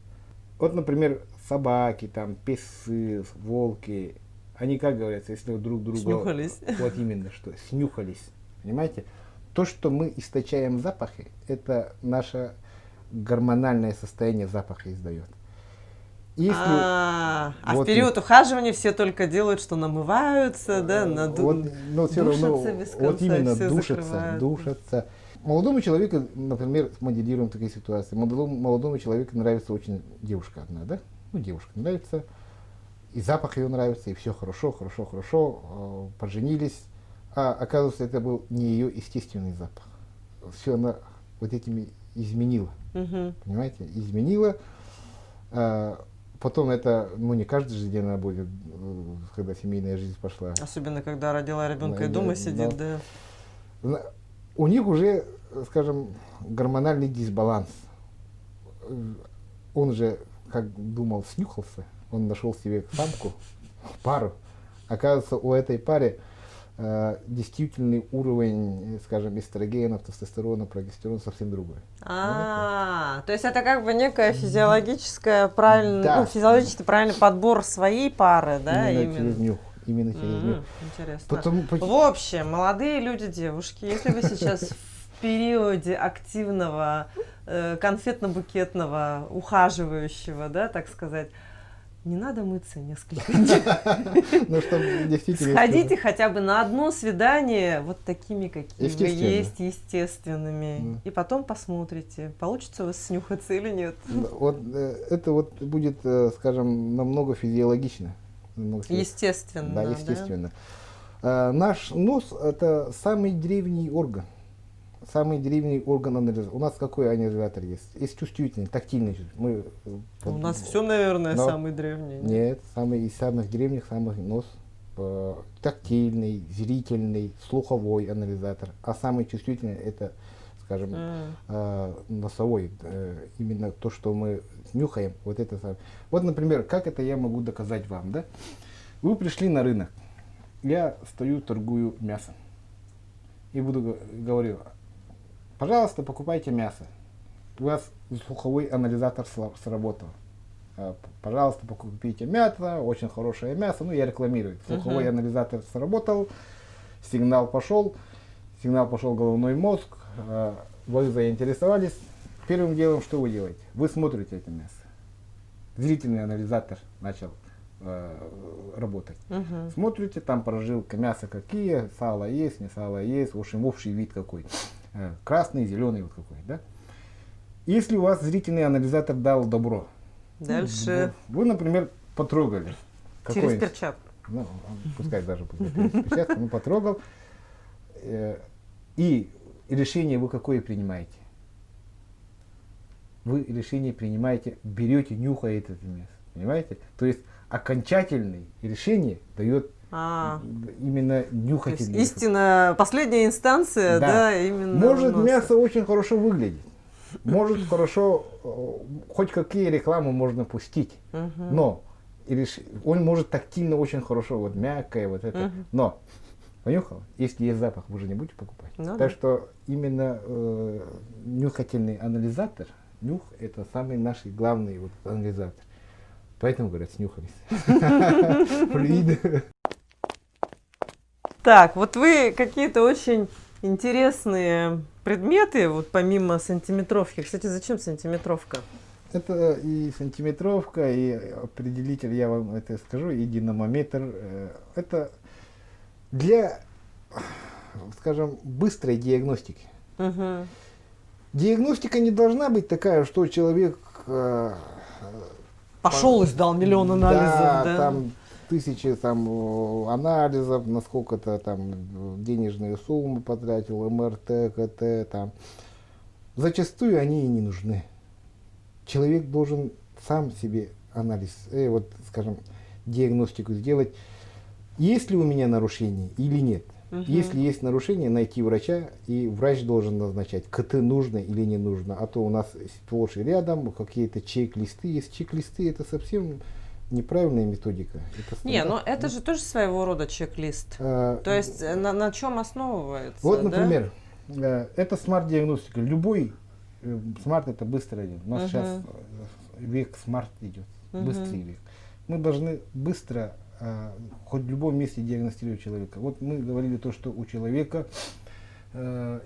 Вот, например, собаки, там, песы, волки, они, как говорится, если друг друга... Снюхались. Вот именно, что снюхались, понимаете? То, что мы источаем запахи, это наше гормональное состояние запаха издает. Если, в период ухаживания все только делают, что намываются, да, но все равно, без конца, вот именно все душатся. Молодому человеку, например, моделируем такие ситуации. Молодому человеку нравится очень девушка одна, да? Ну, девушка нравится, и запах ее нравится, и все хорошо, поженились. А оказывается, это был не ее естественный запах. Все она вот этими изменила. Понимаете? Изменила. Потом это, ну, не каждый же день она будет, когда семейная жизнь пошла. Особенно, когда родила ребенка и дома сидит, да. У них уже, скажем, гормональный дисбаланс. Он же, как думал, снюхался, он нашел себе самку, пару. Оказывается, у этой пары действительный уровень, скажем, эстрогенов, тестостерона, прогестерона совсем другой. То есть это как бы некая физиологическая физиологически правильный подбор своей пары, да? Именно через нюх. Именно через нюх. Интересно. В общем, молодые люди, девушки, если вы сейчас в периоде активного конфетно-букетного, ухаживающего, да, так сказать, не надо мыться несколько дней. Ну, чтобы действительно... Сходите хотя бы на одно свидание вот такими, какие вы есть, естественными. И потом посмотрите, получится у вас снюхаться или нет. Вот это вот будет, скажем, намного физиологично. Естественно. Да, естественно. Наш нос – это самый древний орган. Самый древний орган анализатора. У нас какой анализатор есть? Есть чувствительный, тактильный. У нас все, наверное, самый древний. Нет, самый из самых древних, самый нос. Тактильный, зрительный, слуховой анализатор. А самый чувствительный – это, скажем, носовой. Именно то, что мы нюхаем. Вот это самое. Вот, например, как это я могу доказать вам, да? Вы пришли на рынок. Я стою, торгую мясом. И говорю: пожалуйста, покупайте мясо. У вас слуховой анализатор сработал. Пожалуйста, покупите мясо, очень хорошее мясо. Ну, я рекламирую. Слуховой анализатор сработал, сигнал пошел в головной мозг. Вы заинтересовались. Первым делом, что вы делаете? Вы смотрите это мясо. Зрительный анализатор начал работать. Смотрите, там прожилка, мясо какие, сало есть, не сало есть, в общем, общий вид какой. Красный, зеленый вот какой, да? Если у вас зрительный анализатор дал добро, дальше вы, например, потрогали. Через перчатку. Ну, пускай даже будет через перчатку, но потрогал. И решение вы какое принимаете? вы решение принимаете, берете, нюхаете это место. Понимаете? То есть окончательное решение дает именно То есть нюхательный. истина, последняя инстанция, да, именно. Может мясо очень хорошо выглядеть. Может хорошо, хоть какие рекламы можно пустить. Но он может тактильно очень хорошо, вот мягкое, вот это. Но понюхал, если есть запах, вы же не будете покупать. Так что именно нюхательный анализатор, нюх это самый наш главный вот анализатор. Поэтому, говорят, снюхались. Флюиды. Так, вот вы какие-то очень интересные предметы, вот помимо сантиметровки. Кстати, зачем сантиметровка? Это и сантиметровка, и определитель, я вам это скажу, и динамометр. Это для, скажем, быстрой диагностики. Диагностика не должна быть такая, что человек пошел и сдал миллион анализов, да? Там тысячи там анализов, на сколько-то там денежные суммы потратил, МРТ, КТ, там. Зачастую они и не нужны. Человек должен сам себе анализ, вот, скажем, диагностику сделать, есть ли у меня нарушение или нет. Если есть нарушение, найти врача, и врач должен назначать, КТ нужно или не нужно. А то у нас сплошь и рядом какие-то чек-листы есть. Чек-листы это совсем неправильная методика. Не, но это же тоже своего рода чек-лист. То есть на чем основывается? Вот, например, это смарт-диагностика. Любой смарт это быстрый один. У нас сейчас век смарт идет, быстрый век. Мы должны быстро хоть в любом месте диагностировать человека. Вот мы говорили то, что у человека,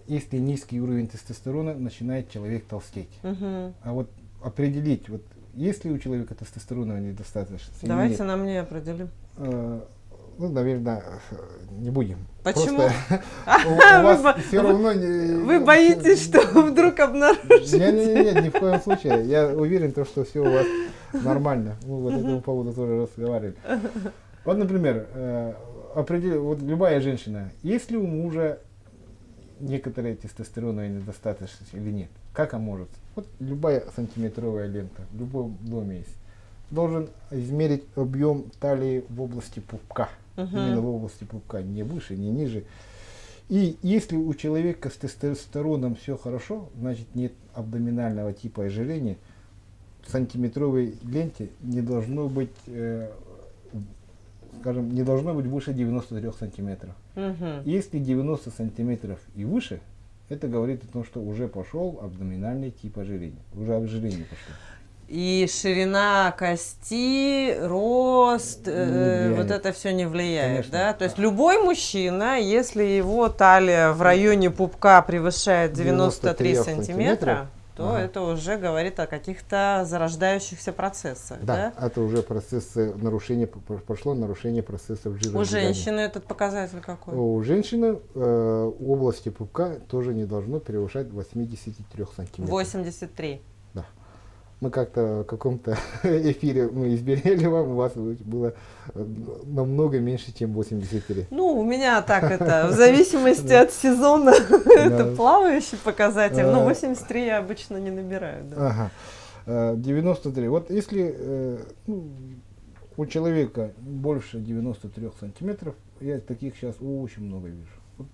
если низкий уровень тестостерона, начинает человек толстеть. А вот определить, вот есть ли у человека тестостерона недостаточно? Давайте на мне определим. Ну, наверное, не будем. Почему? У вас все равно вы боитесь, что вдруг обнаружите? Нет, ни в коем случае. Я уверен, что все у вас нормально. Мы вот этому поводу тоже разговаривали. Вот, например, вот любая женщина, есть ли у мужа некоторые тестостероновые недостаточности или нет? Как она может? Вот любая сантиметровая лента в любом доме есть. Должен измерить объем талии в области пупка. Именно в области пупка, не выше, не ниже. И если у человека с тестостероном все хорошо, значит нет абдоминального типа ожирения, в сантиметровой ленте не должно быть, скажем, не должно быть выше 93 сантиметров. Если 90 сантиметров и выше, это говорит о том, что уже пошел абдоминальный тип ожирения. Уже ожирение пошло. И ширина кости, рост, вот это все не влияет, конечно, да? То есть любой мужчина, если его талия в районе пупка превышает 93 сантиметра, то это уже говорит о каких-то зарождающихся процессах, да? Да, это уже процессы нарушения, пошло нарушение процессов жиросжигания. У женщины этот показатель какой? У женщины в области пупка тоже не должно превышать 83 сантиметров. 83. Да. Мы как-то в каком-то эфире мы измеряли вам, у вас было намного меньше, чем 83. Ну, у меня так это, в зависимости от сезона, это плавающий показатель, но 83 я обычно не набираю. Ага, 93. Вот если у человека больше 93 сантиметров, я таких сейчас очень много вижу. Вот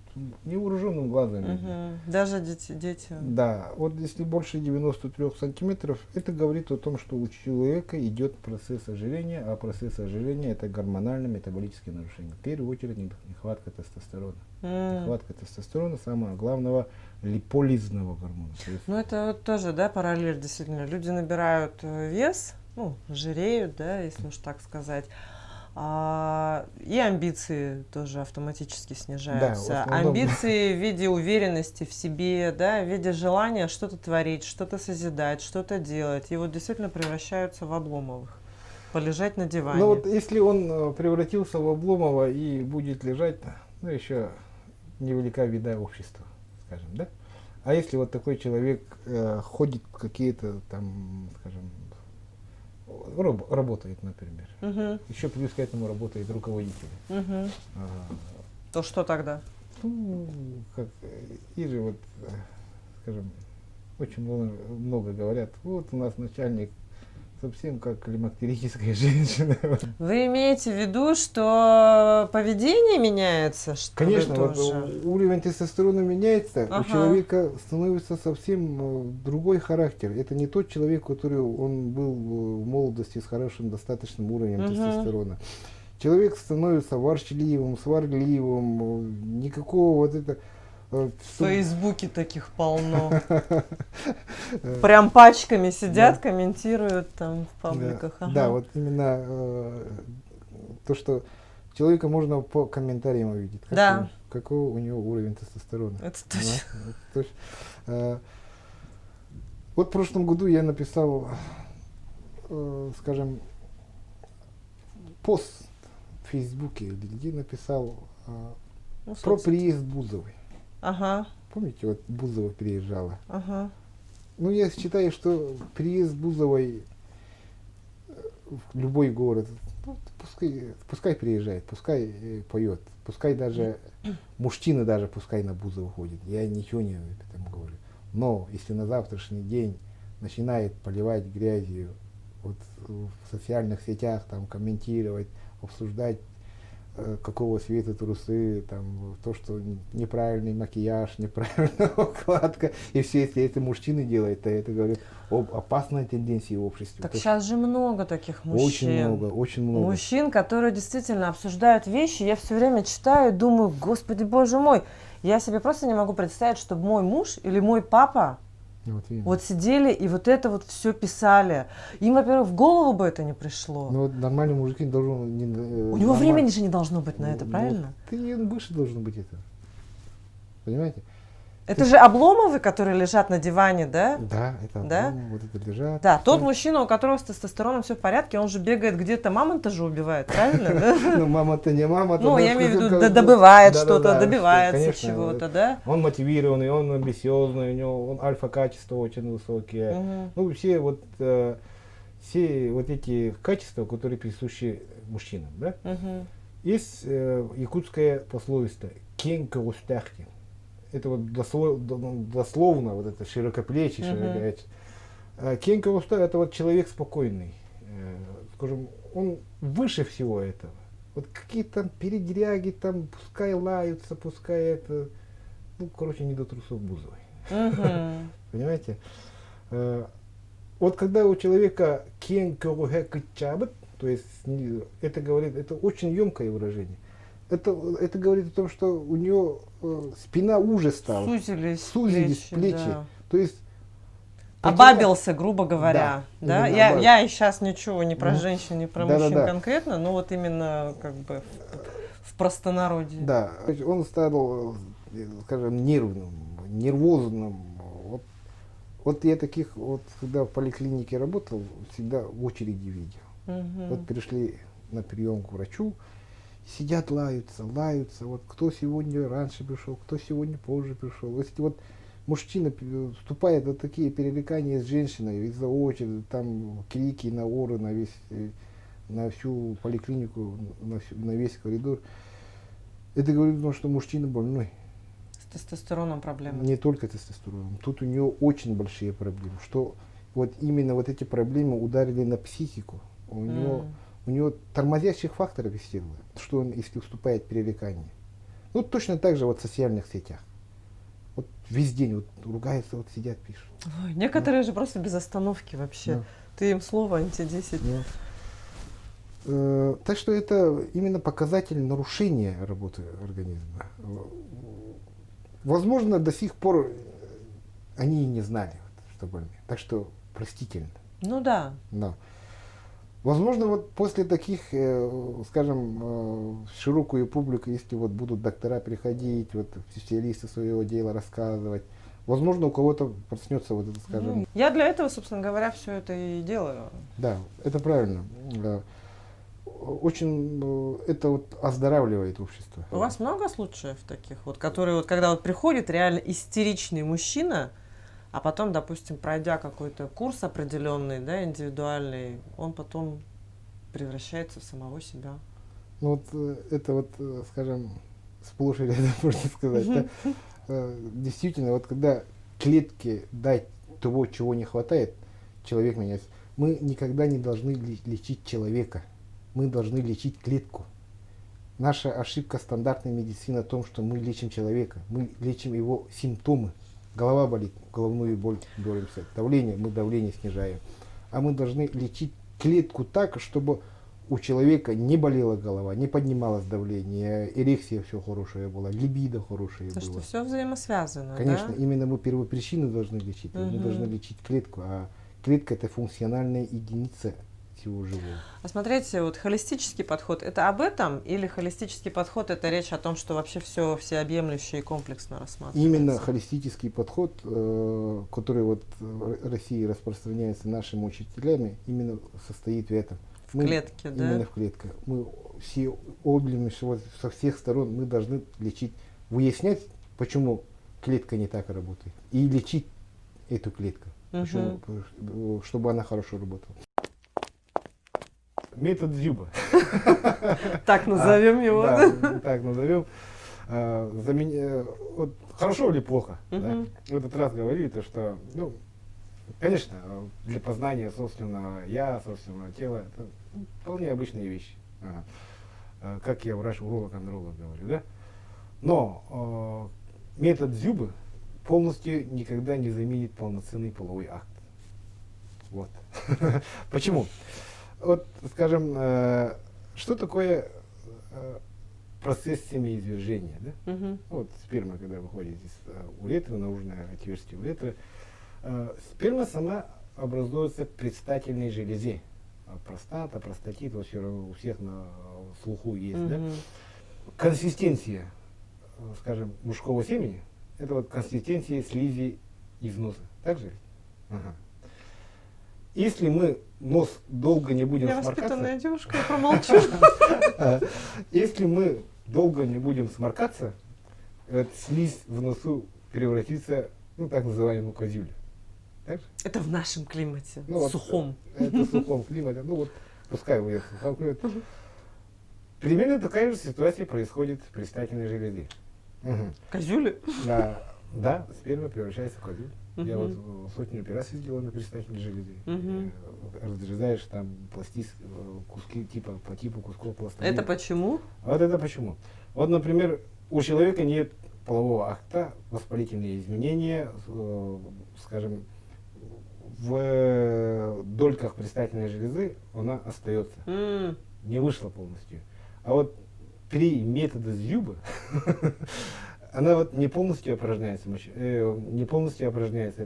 невооруженным глазом видно. Даже дети. Да, вот если больше 93 сантиметров, это говорит о том, что у человека идет процесс ожирения, а процесс ожирения это гормонально-метаболические нарушения. В первую очередь нехватка тестостерона. Нехватка тестостерона самого главного липолизного гормона. Ну это вот тоже, да, параллель действительно. Люди набирают вес, ну, жиреют, да, если уж так сказать. И амбиции тоже автоматически снижаются. Да, амбиции в виде уверенности в себе, да, в виде желания что-то творить, что-то созидать, что-то делать. И вот действительно превращаются в Обломовых. Полежать на диване. Ну вот если он превратился в Обломова и будет лежать, ну еще невелика беда общества, скажем, да? А если вот такой человек ходит какие-то там, скажем, работает, например. Еще плюс к этому работает руководитель. То что тогда? Ну, как, и же вот, скажем, очень много говорят, вот у нас начальник совсем как климактерическая женщина. Вы имеете в виду, что поведение меняется, что ли, Конечно, вот тоже? уровень тестостерона меняется, Ага. у человека становится совсем другой характер. Это не тот человек, который он был в молодости с хорошим достаточным уровнем Мгм. тестостерона. Человек становится ворчливым, сварливым, никакого вот это... В Фейсбуке таких полно. Прям пачками сидят, комментируют там в пабликах. Да, Ага. да, вот именно то, что человека можно по комментариям увидеть, Да. какой у него уровень тестостерона. Это точно. Да, вот точно. Вот в прошлом году я написал, скажем, пост в Фейсбуке, или где написал Ну, про соцсети. приезд Бузовой. Ага, Помните, вот Бузова переезжала. ага. Ну, я считаю, что приезд Бузовой в любой город, ну, пускай приезжает, пускай поет, пускай даже мужчины даже пускай на Бузову ходят. Я ничего не об этом говорю. Но если на завтрашний день начинает поливать грязью, вот в социальных сетях там комментировать, обсуждать, какого цвета трусы, там, то, что неправильный макияж, неправильная укладка, и все, если это мужчины делают, то это говорит об опасной тенденции в обществе. Так То, сейчас же много таких мужчин. очень много, очень много. Мужчин, которые действительно обсуждают вещи. Я все время читаю и думаю, господи, боже мой, я себе просто не могу представить, чтобы мой муж или мой папа Вот, именно. вот сидели и вот это вот все писали. Им, во-первых, в голову бы это не пришло. Ну, вот нормальный мужик не должен... У него времени же не должно быть на это, правильно? Ты не выше должен быть этого. Понимаете? Это же Обломовы, которые лежат на диване, да? Да, это Да? обломы, вот это лежат. Да, тот Да. мужчина, у которого с тестостероном все в порядке, он же бегает где-то, мамонта же убивает, правильно? Да? Ну, мама-то не мама. Ну, я имею в виду, добывает что-то, Да-да-да, добивается конечно, чего-то, да? Он мотивированный, он амбициозный, у него альфа-качества очень высокие. Мгм. Ну, все вот эти качества, которые присущи мужчинам, да? Мгм. Есть якутская пословица «кен каустахтин». Это вот дословно, вот это широкоплечий, Мгм. широкоплечий. Кен каустахтин — это вот человек спокойный. Скажем, он выше всего этого. Вот какие-то там передряги, там пускай лаются, пускай это... Ну, короче, не до трусов Бузовой. Мгм. Понимаете? Вот когда у человека кен каустахтин, то есть это говорит, это очень емкое выражение. Это говорит о том, что у него спина уже стала. Сузились плечи. да. То есть Обабился, грубо говоря. Да, Да? именно Я обабился. сейчас ничего не про Мгм. женщин, не про Да-да-да. мужчин конкретно, но вот именно как бы в простонародье. Да, он стал, скажем, нервозным. Вот я таких, вот когда в поликлинике работал, всегда в очереди видел. Мгм. Вот пришли на прием к врачу, сидят, лаются. Вот кто сегодня раньше пришел, кто сегодня позже пришел. Если вот мужчина вступает в вот такие перерекания с женщиной из-за очереди, там крики, наоры на всю поликлинику, на весь коридор, это говорит о том, что мужчина больной. С тестостероном проблемы. Не только тестостероном. Тут у него очень большие проблемы. Что вот именно вот эти проблемы ударили на психику. У него тормозящих факторов из тела, что он, если уступает перерекание. Ну, точно так же вот в социальных сетях. Вот весь день вот ругаются, вот сидят, пишут. Ой, некоторые же просто без остановки вообще. Да. Ты им слово анти-10. Так что это именно показатель нарушения работы организма. Возможно, до сих пор они и не знали, что больны. Так что простительно. Ну да. Но. Возможно, вот после таких, скажем, в широкую публику, если вот будут доктора приходить, вот специалисты своего дела рассказывать, возможно, у кого-то проснется вот это, скажем. Я для этого, собственно говоря, все это и делаю. Да, это правильно. Очень это вот оздоравливает общество. У вас много случаев таких, вот, которые вот когда вот приходит реально истеричный мужчина, а потом, допустим, пройдя какой-то курс определенный, да, индивидуальный, он потом превращается в самого себя. Ну вот это вот, скажем, сплошь и рядом, можно сказать. Да? Действительно, вот когда клетке дать того, чего не хватает, человек меняется. Мы никогда не должны лечить человека, мы должны лечить клетку. Наша ошибка стандартной медицины в том, что мы лечим человека, мы лечим его симптомы. Голова болит, головную боль боремся, давление, мы давление снижаем. А мы должны лечить клетку так, чтобы у человека не болела голова, не поднималось давление, эрекция все хорошее была, либидо хорошее То, было. что все взаимосвязано, Конечно, да? именно мы первопричину должны лечить. Мы должны лечить клетку, а клетка это функциональная единица всего живого. А смотрите, вот холистический подход, это об этом? Или холистический подход, это речь о том, что вообще все всеобъемлюще и комплексно рассматривается? Именно холистический подход, который вот в России распространяется нашими учителями, именно состоит в этом. В клетке, да? Именно в клетке. Мы все облемы со всех сторон мы должны лечить, выяснять, почему клетка не так работает, и лечить эту клетку, почему, чтобы она хорошо работала. Метод Дзюба. Так назовем его, да? Да, так назовем. Вот хорошо или плохо? Да? В этот раз говорили, то, что, ну, конечно, для познания собственного я, собственного тела, это вполне обычные вещи. Как я врач-уролог-андролог говорю, да? Но метод Дзюбы полностью никогда не заменит полноценный половой акт. Вот. Почему? Вот, скажем, что такое процесс семяизвержения, да? Вот сперма, когда выходит из уретры, наружное отверстие уретры, сперма сама образуется в предстательной железе. Простата, простатит, вообще у всех на слуху есть, да? Консистенция, скажем, мужского семени, это вот консистенция слизи из носа. Так же? Ага. Если мы нос долго не будем Я сморкаться... воспитанная девушка, я промолчу. Если мы долго не будем сморкаться, слизь в носу превратится в, ну, так называемую козюлю. Так же? Это в нашем климате, Ну, сухом. Это в сухом климате. Ну вот, пускай вы в сухом климате. Примерно такая же ситуация происходит в предстательной железе. Козюли? Да, сперма превращается в козюлю. Я вот сотню операций сделал на предстательной железе. Разрезаешь там куски по типу кусков пластилина. Это почему? Вот это почему. Вот, например, у человека нет полового акта, воспалительные изменения, скажем, в дольках предстательной железы она остается. Не вышла полностью. А вот при методе Дзюбы она вот не полностью опорожняется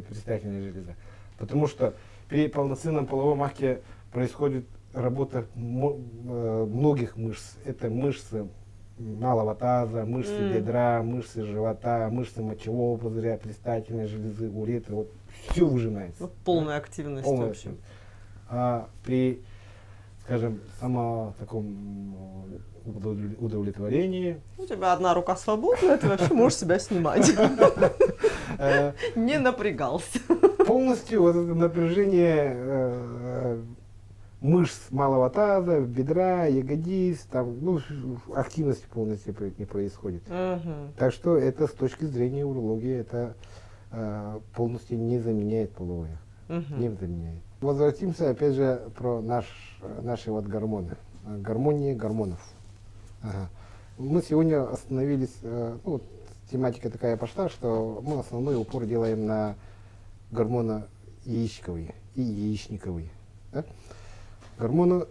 предстательная железа. Потому что при полноценном половом акте происходит работа многих мышц. Это мышцы малого таза, мышцы бедра, мышцы живота, мышцы мочевого пузыря, предстательной железы, уретры. Вот все выжимается. Ну, полная активность, в общем. А при, скажем, таком удовлетворении. У тебя одна рука свободная, ты вообще можешь себя снимать. Не напрягался. Полностью вот это напряжение мышц малого таза, бедра, ягодиц, там, ну, активности полностью не происходит. Так что это с точки зрения урологии это полностью не заменяет половой акт. Не заменяет. Возвратимся опять же про наши вот гормоны. Гармония гормонов. Мы сегодня остановились, ну, тематика такая пошла, что мы основной упор делаем на гормоны яичниковые и яичниковые. Да? Гормоны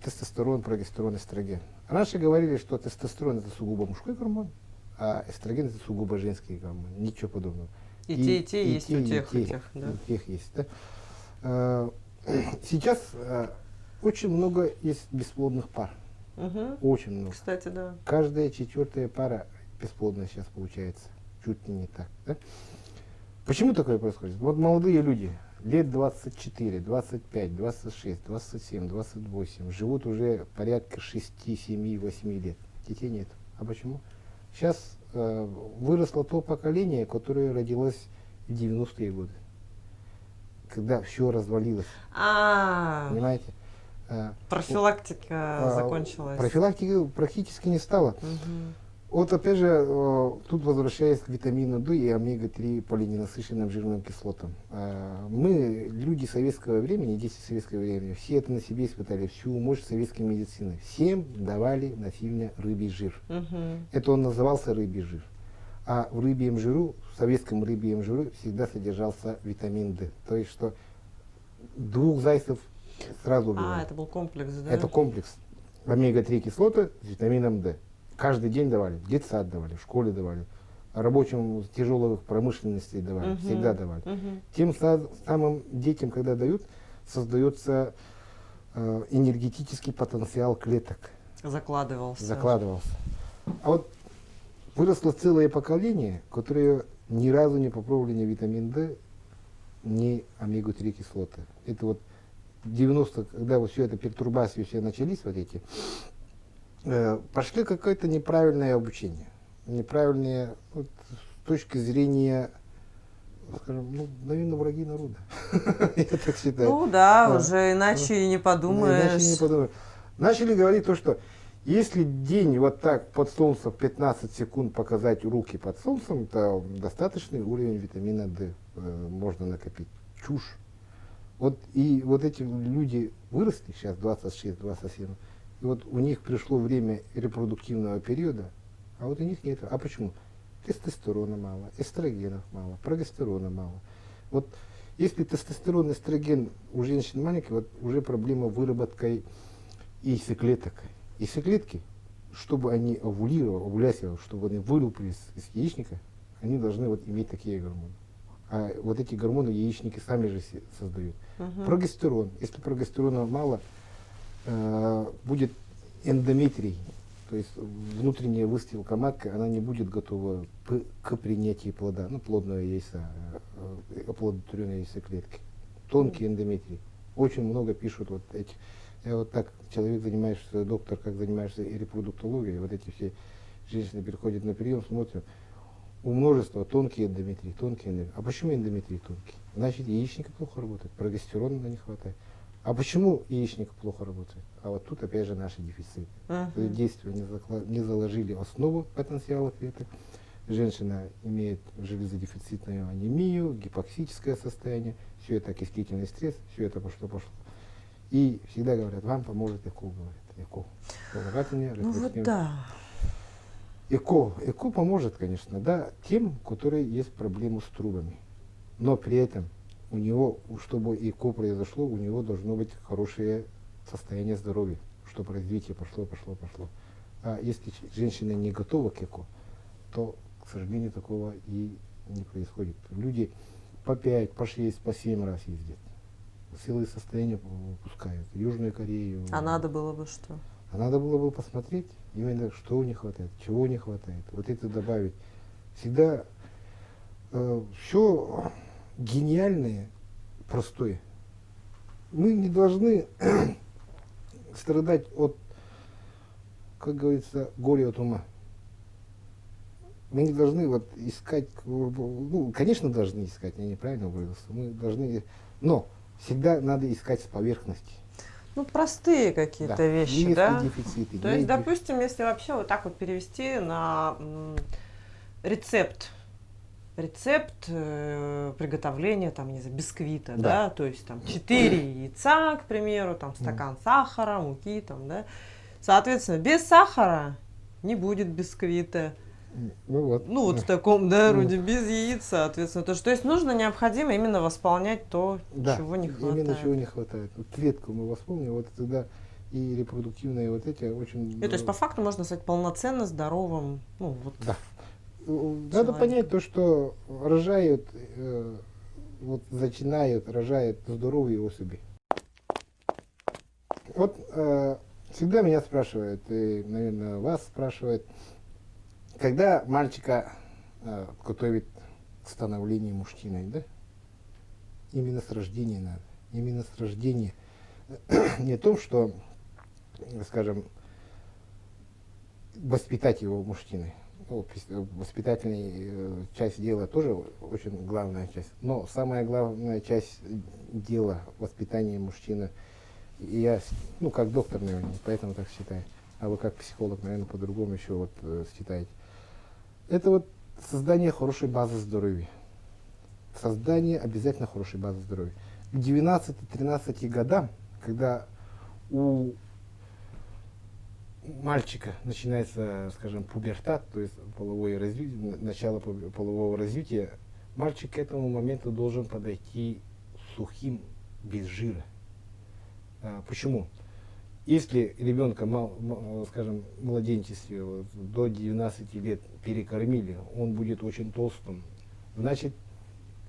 тестостерон, прогестерон, эстроген. Раньше говорили, что тестостерон это сугубо мужской гормон, а эстроген это сугубо женский гормон. Ничего подобного. И те есть у тех, и тех. Да? У тех есть. Да? Сейчас очень много есть бесплодных пар. Очень много. Кстати, да. Каждая четвертая пара бесплодная сейчас получается. Чуть ли не так. Да? Почему такое происходит? Вот молодые люди, лет 24, 25, 26, 27, 28, живут уже порядка 6, 7, 8 лет. Детей нет. А почему? Сейчас выросло то поколение, которое родилось в 90-е годы, когда все развалилось. Понимаете? Профилактика закончилась. Профилактики практически не стало. Вот опять же, тут возвращаясь к витамину D и омега-3 полиненасыщенным жирным кислотам. Мы, люди советского времени, дети советского времени, все это на себе испытали, всю мощь советской медицины. Всем давали насильно рыбий жир. Это он назывался рыбий жир. А в рыбьем жиру, в советском рыбьем жиру всегда содержался витамин D. То есть, что двух зайцев сразу убивали. Это был комплекс, да? Это комплекс омега-3 кислоты с витамином D. Каждый день давали, в детсад давали, в школе давали, рабочим тяжелых промышленностей давали, всегда давали. Тем самым детям, когда дают, создается энергетический потенциал клеток. Закладывался. А вот выросло целое поколение, которое ни разу не попробовали ни витамин D, ни омегу-3 кислоты. Это вот 90-х, когда вот все это пертурбации все начались, вот эти, пошли какое-то неправильное обучение. Неправильное вот, с точки зрения, скажем, ну, наверное, враги народа. Я так считаю. Ну да, уже иначе и не подумаешь. Начали говорить то, что если день вот так под солнцем 15 секунд показать руки под солнцем, то достаточный уровень витамина D можно накопить. Чушь. Вот и вот эти люди выросли, сейчас 26-27, и вот у них пришло время репродуктивного периода, а вот у них нет. А почему? Тестостерона мало, эстрогенов мало, прогестерона мало. Вот если тестостерон, эстроген у женщин маленький, вот уже проблема выработкой яйцеклеток. Яйцеклетки, чтобы они овуляцию, чтобы они вылупились из яичника, они должны вот иметь такие гормоны. А вот эти гормоны яичники сами же создают. Прогестерон. Если прогестерона мало, будет эндометрий, то есть внутренняя выстилка матки, она не будет готова к принятию плода, ну, плодного яйца, оплодотворенной яйцеклетки. Тонкий эндометрий. Очень много пишут вот эти. Я вот так, человек занимаешься, доктор, как занимаешься и репродуктологией, вот эти все женщины приходят на прием, смотрят, у множества тонкий эндометрий, тонкий эндометрий. А почему эндометрий тонкий? Значит, яичника плохо работает, прогестерона не хватает. А почему яичник плохо работает? А вот тут опять же наши дефициты. Действия не заложили основу потенциала клеток. Женщина имеет железодефицитную анемию, гипоксическое состояние, все это окислительный стресс, все это пошло. И всегда говорят, вам поможет ЭКО, говорят, ЭКО. Ну вот да. ЭКО поможет, конечно, да, тем, у которых есть проблемы с трубами. Но при этом у него, чтобы ЭКО произошло, у него должно быть хорошее состояние здоровья, чтобы развитие пошло. А если женщина не готова к ЭКО, то, к сожалению, такого и не происходит. Люди по 5, по 6, по 7 раз ездят. Силы состояния выпускают. Южную Корею. А надо было бы что? А надо было бы посмотреть, именно что не хватает, чего не хватает. Вот это добавить. Всегда все гениальное, простое. Мы не должны страдать от, как говорится, горя от ума. Мы не должны вот искать, ну, конечно, должны искать, я неправильно выразился, мы должны, но всегда надо искать с поверхности. Ну, простые какие-то вещи, есть да? Дефициты, То есть, допустим, если вообще вот так вот перевести на рецепт приготовления, там, не знаю, бисквита, да, то есть там 4 яйца, к примеру, там стакан сахара, муки, там, да. Соответственно, без сахара не будет бисквита. Ну вот в таком, да, роде, без яиц, соответственно. То есть нужно, необходимо именно восполнять то, чего не хватает. Именно чего не хватает. Вот клетку мы восполним, вот тогда и репродуктивные вот эти очень... То есть по факту можно стать полноценно здоровым, ну вот. Да. Надо понять то, что рожают, вот рожают здоровые особи. Вот всегда меня спрашивают, и, наверное, вас спрашивают, когда мальчика готовят к становлению мужчиной, да? Именно с рождения надо. Именно с рождения. Не о том, что, скажем, воспитать его мужчиной. Ну, воспитательная часть дела тоже очень главная часть. Но самая главная часть дела воспитания мужчины, я, ну, как доктор, наверное, поэтому так считаю. А вы как психолог, наверное, по-другому еще вот считаете. Это вот создание хорошей базы здоровья. Создание обязательно хорошей базы здоровья. К 12-13 годам, когда у мальчика начинается, скажем, пубертат, то есть половое развитие, начало полового развития, мальчик к этому моменту должен подойти сухим, без жира. Почему? Если ребенка, скажем, в младенчестве вот, до 12 лет перекормили, он будет очень толстым. Значит,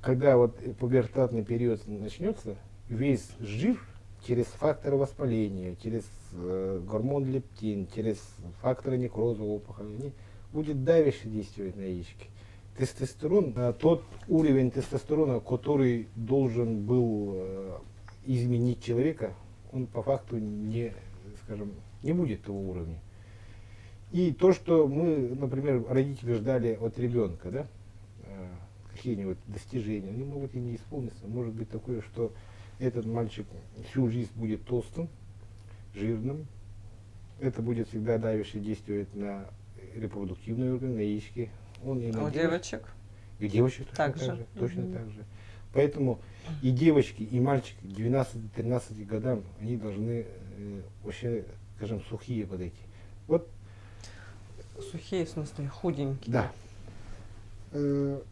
когда вот пубертатный период начнется, весь жир через факторы воспаления, через гормон лептин, через факторы некроза опухоли, будет давяще действовать на яички. Тестостерон, тот уровень тестостерона, который должен был изменить человека, он по факту не, скажем, не будет того уровня. И то, что мы, например, родители ждали от ребенка, да, какие-нибудь достижения, они могут и не исполниться. Может быть такое, что этот мальчик всю жизнь будет толстым, жирным. Это будет всегда давяще действовать на репродуктивные органы, на яички. Он и У девочек? И девочек точно так же. Поэтому и девочки, и мальчики к 12-13 годам, они должны вообще, скажем, сухие подойти. Вот. Сухие, в смысле, худенькие? Да. В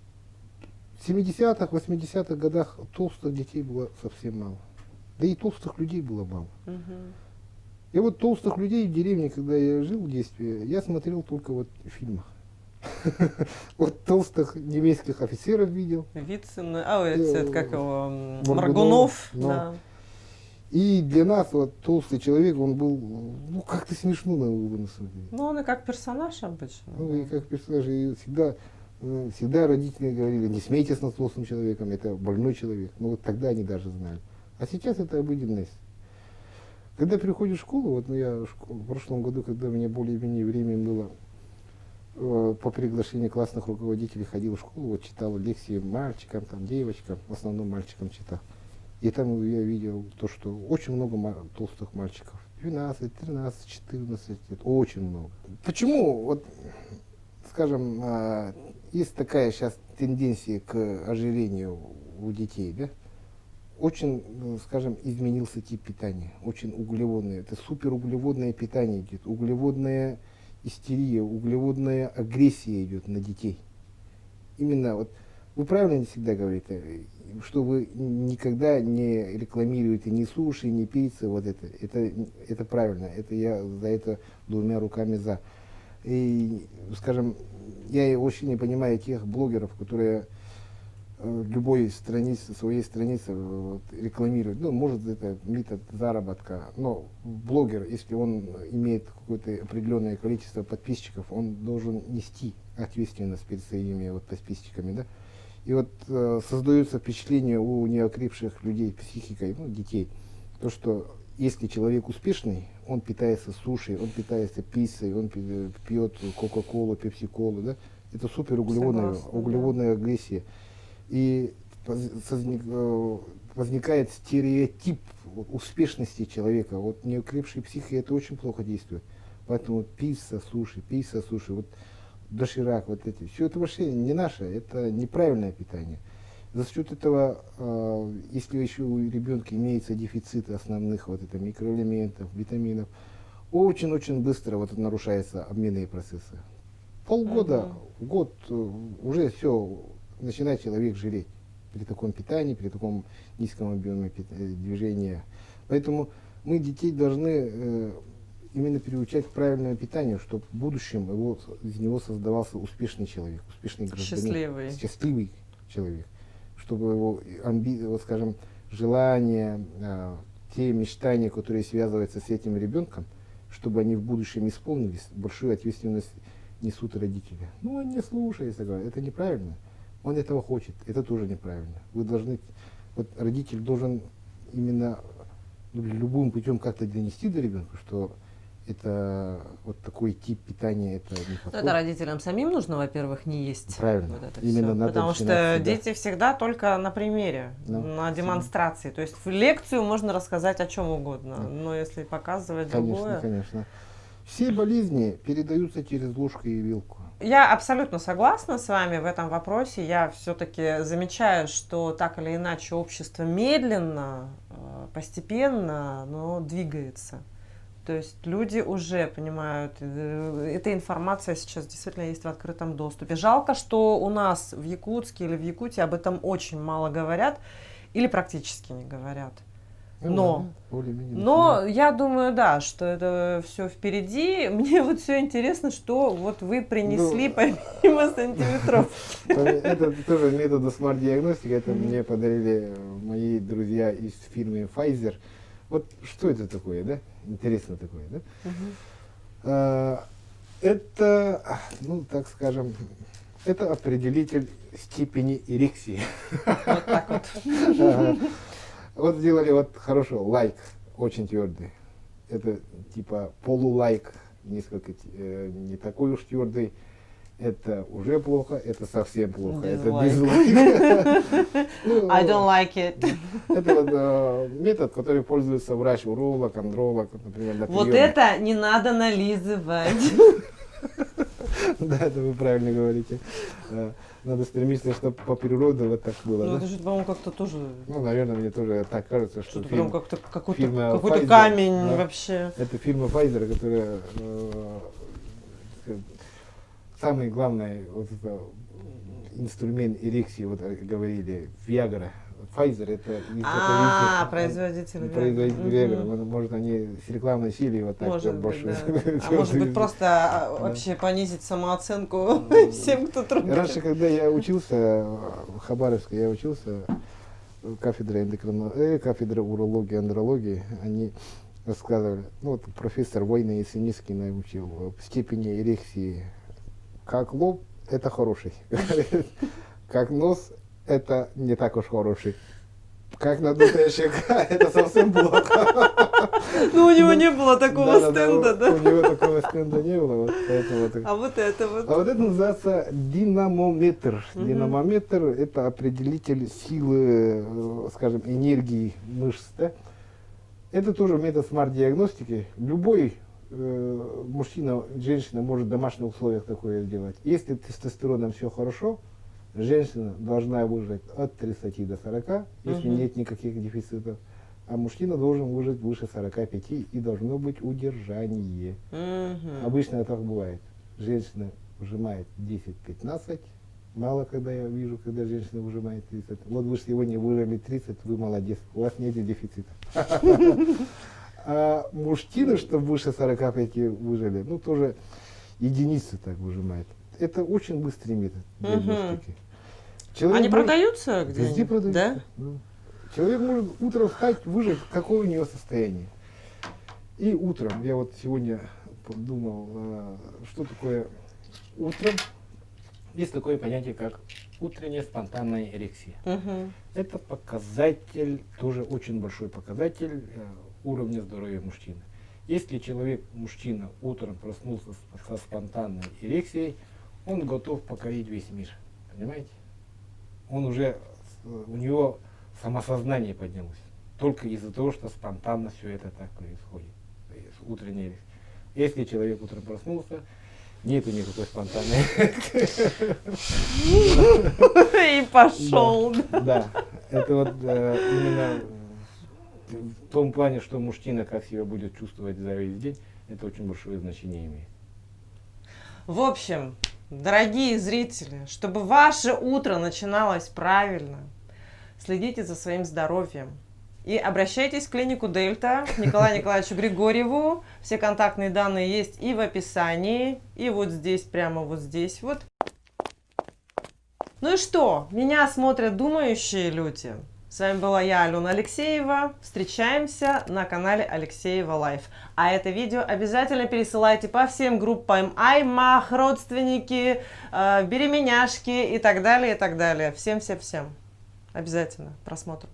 70-х, 80-х годах толстых детей было совсем мало. Да и толстых людей было мало. И вот толстых людей в деревне, когда я жил в детстве, я смотрел только вот в фильмах. Вот толстых немецких офицеров видел. Вицин, это как его, Моргунов. Да. И для нас вот толстый человек, он был, ну, как-то смешно на его смотреть. Ну, он и как персонаж обычно. Ну, и как персонаж. И всегда родители говорили, не смейтесь над толстым человеком, это больной человек. Ну, вот тогда они даже знали. А сейчас это обыденность. Когда приходишь в школу, вот я в прошлом году, когда у меня более-менее время было, по приглашению классных руководителей ходил в школу, вот читал лекции мальчикам, там, девочкам, в основном мальчикам читал. И там я видел то, что очень много толстых мальчиков. 12, 13, 14 лет. Очень много. Почему, вот, скажем, есть такая сейчас тенденция к ожирению у детей, да? Очень, скажем, изменился тип питания. Очень углеводное. Это суперуглеводное питание идет. Углеводная истерия, углеводная агрессия идет на детей. Именно вот вы правильно всегда говорите, что вы никогда не рекламируете ни суши, ни пиццы, вот это правильно, это я за это двумя руками за. И, скажем, я очень не понимаю тех блогеров, которые любой странице, своей странице вот, рекламируют. Ну, может, это метод заработка, но блогер, если он имеет какое-то определенное количество подписчиков, он должен нести ответственность перед своими вот, подписчиками, да. И вот создается впечатление у неокрепших людей психикой, ну, детей, то, что если человек успешный, он питается суши, он питается пиццей, он пьет кока-колу, пепси-колу, да, это суперуглеводная агрессия. И возникает стереотип успешности человека. Вот неукрепшей психикой это очень плохо действует. Поэтому пицца, суши, вот доширак, вот эти. Все это вообще не наше, это неправильное питание. За счет этого, если еще у ребенка имеется дефицит основных вот это, микроэлементов, витаминов, очень-очень быстро вот нарушаются обменные процессы. Полгода, год, уже все, начинает человек жиреть при таком питании, при таком низком объеме движения. Поэтому мы детей должны именно приучать к правильному питанию, чтобы в будущем из него создавался успешный человек, успешный гражданин, счастливый человек, чтобы его вот, скажем, желания, те мечтания, которые связываются с этим ребенком, чтобы они в будущем исполнились, большую ответственность несут родители. Ну, он не слушается, это неправильно. Он этого хочет, это тоже неправильно. Вы должны, вот родитель должен именно любым путем как-то донести до ребенка, что это вот такой тип питания, это не подходит. Это родителям самим нужно, во-первых, не есть. Правильно. Вот это Именно все. надо Потому что дети всегда только на примере, на демонстрации. То есть в лекцию можно рассказать о чем угодно, но если показывать другое... Конечно. Все болезни передаются через ложку и вилку. Я абсолютно согласна с вами в этом вопросе. Я все-таки замечаю, что так или иначе общество медленно, постепенно, но двигается. То есть люди уже понимают, эта информация сейчас действительно есть в открытом доступе. Жалко, что у нас в Якутске или в Якутии об этом очень мало говорят или практически не говорят. Но я думаю, да, что это все впереди. Мне вот все интересно, что вот вы принесли помимо сантиметров. Это тоже метод смарт-диагностики. Это мне подарили мои друзья из фирмы Pfizer. Вот что это такое, да? Интересно такое, да? Это, ну, так скажем, это определитель степени эрекции. Вот так вот. Вот сделали вот хорошо, лайк, очень твердый. Это типа полулайк, несколько, не такой уж твердый. Это уже плохо, это совсем плохо. Это дизлайк. I don't like it. Это вот метод, который пользуется врач-уролог, андролог, например, на Вот приеме. это не надо нализывать. Да, это вы правильно говорите. Надо стремиться, чтобы по природе вот так было. Ну, Да? это же, по-моему, как-то тоже... Ну, наверное, мне тоже так кажется, что Что-то прям как-то фирма какой-то Pfizer, камень да. вообще. Это фирма Pfizer, которая самый главный вот это, инструмент эрекции, вот говорили, Viagra. Pfizer это производитель Viagra. Может, они с рекламной силой вот так может больше. быть, да. А может быть, просто вообще понизить самооценку всем, кто трудится. Раньше, когда я учился в Хабаровске, я учился кафедра урологии, андрологии, они рассказывали, ну вот профессор Война Ясенинский научил, в степени эрекции, как лоб, это хороший, как нос, это не так уж хороший. Как надутая щека, это совсем плохо. Ну, у него не было такого стенда, да? У него такого стенда не было, вот поэтому. А вот это вот. А вот это называется динамометр. Динамометр – это определитель силы, скажем, энергии мышц. Да? Это тоже метод смарт-диагностики. Любой мужчина, женщина может в домашних условиях такое сделать. Если тестостероном все хорошо, женщина должна выжить от 30 до 40, если нет никаких дефицитов. А мужчина должен выжить выше 45 и должно быть удержание. Обычно так бывает. Женщина выжимает 10-15. Мало когда я вижу, когда женщина выжимает 30. Вот вы сегодня выжили 30, вы молодец. У вас нет дефицита. А мужчины, чтобы выше 45 выжили, ну тоже единицы так выжимает. Это очень быстрый метод диагностики. Они продаются где-нибудь? Везде продаются. Да? Человек может утром встать, выжить, какое у него состояние. И утром, я вот сегодня подумал, что такое утром. Есть такое понятие, как утренняя спонтанная эрекция. Это показатель, тоже очень большой показатель уровня здоровья мужчины. Если человек, мужчина, утром проснулся со спонтанной эрекцией, он готов покорить весь мир. Понимаете? Он уже, у него самосознание поднялось. Только из-за того, что спонтанно все это так происходит. Утренняя эрекция. Если человек утром проснулся, нету никакой спонтанной эрекции. И пошел. Да. Это вот именно в том плане, что мужчина как себя будет чувствовать за весь день, это очень большое значение имеет. В общем, дорогие зрители, чтобы ваше утро начиналось правильно, следите за своим здоровьем. И обращайтесь в клинику Дельта к Николаю Николаевичу Григорьеву. Все контактные данные есть и в описании, и вот здесь, прямо вот здесь вот. Ну и что? Меня смотрят думающие люди. С вами была я, Алена Алексеева. Встречаемся на канале Алексеева Лайф. А это видео обязательно пересылайте по всем группам Аймах, родственники, беременяшки и так далее, и так далее. Всем-всем-всем. Обязательно просмотр.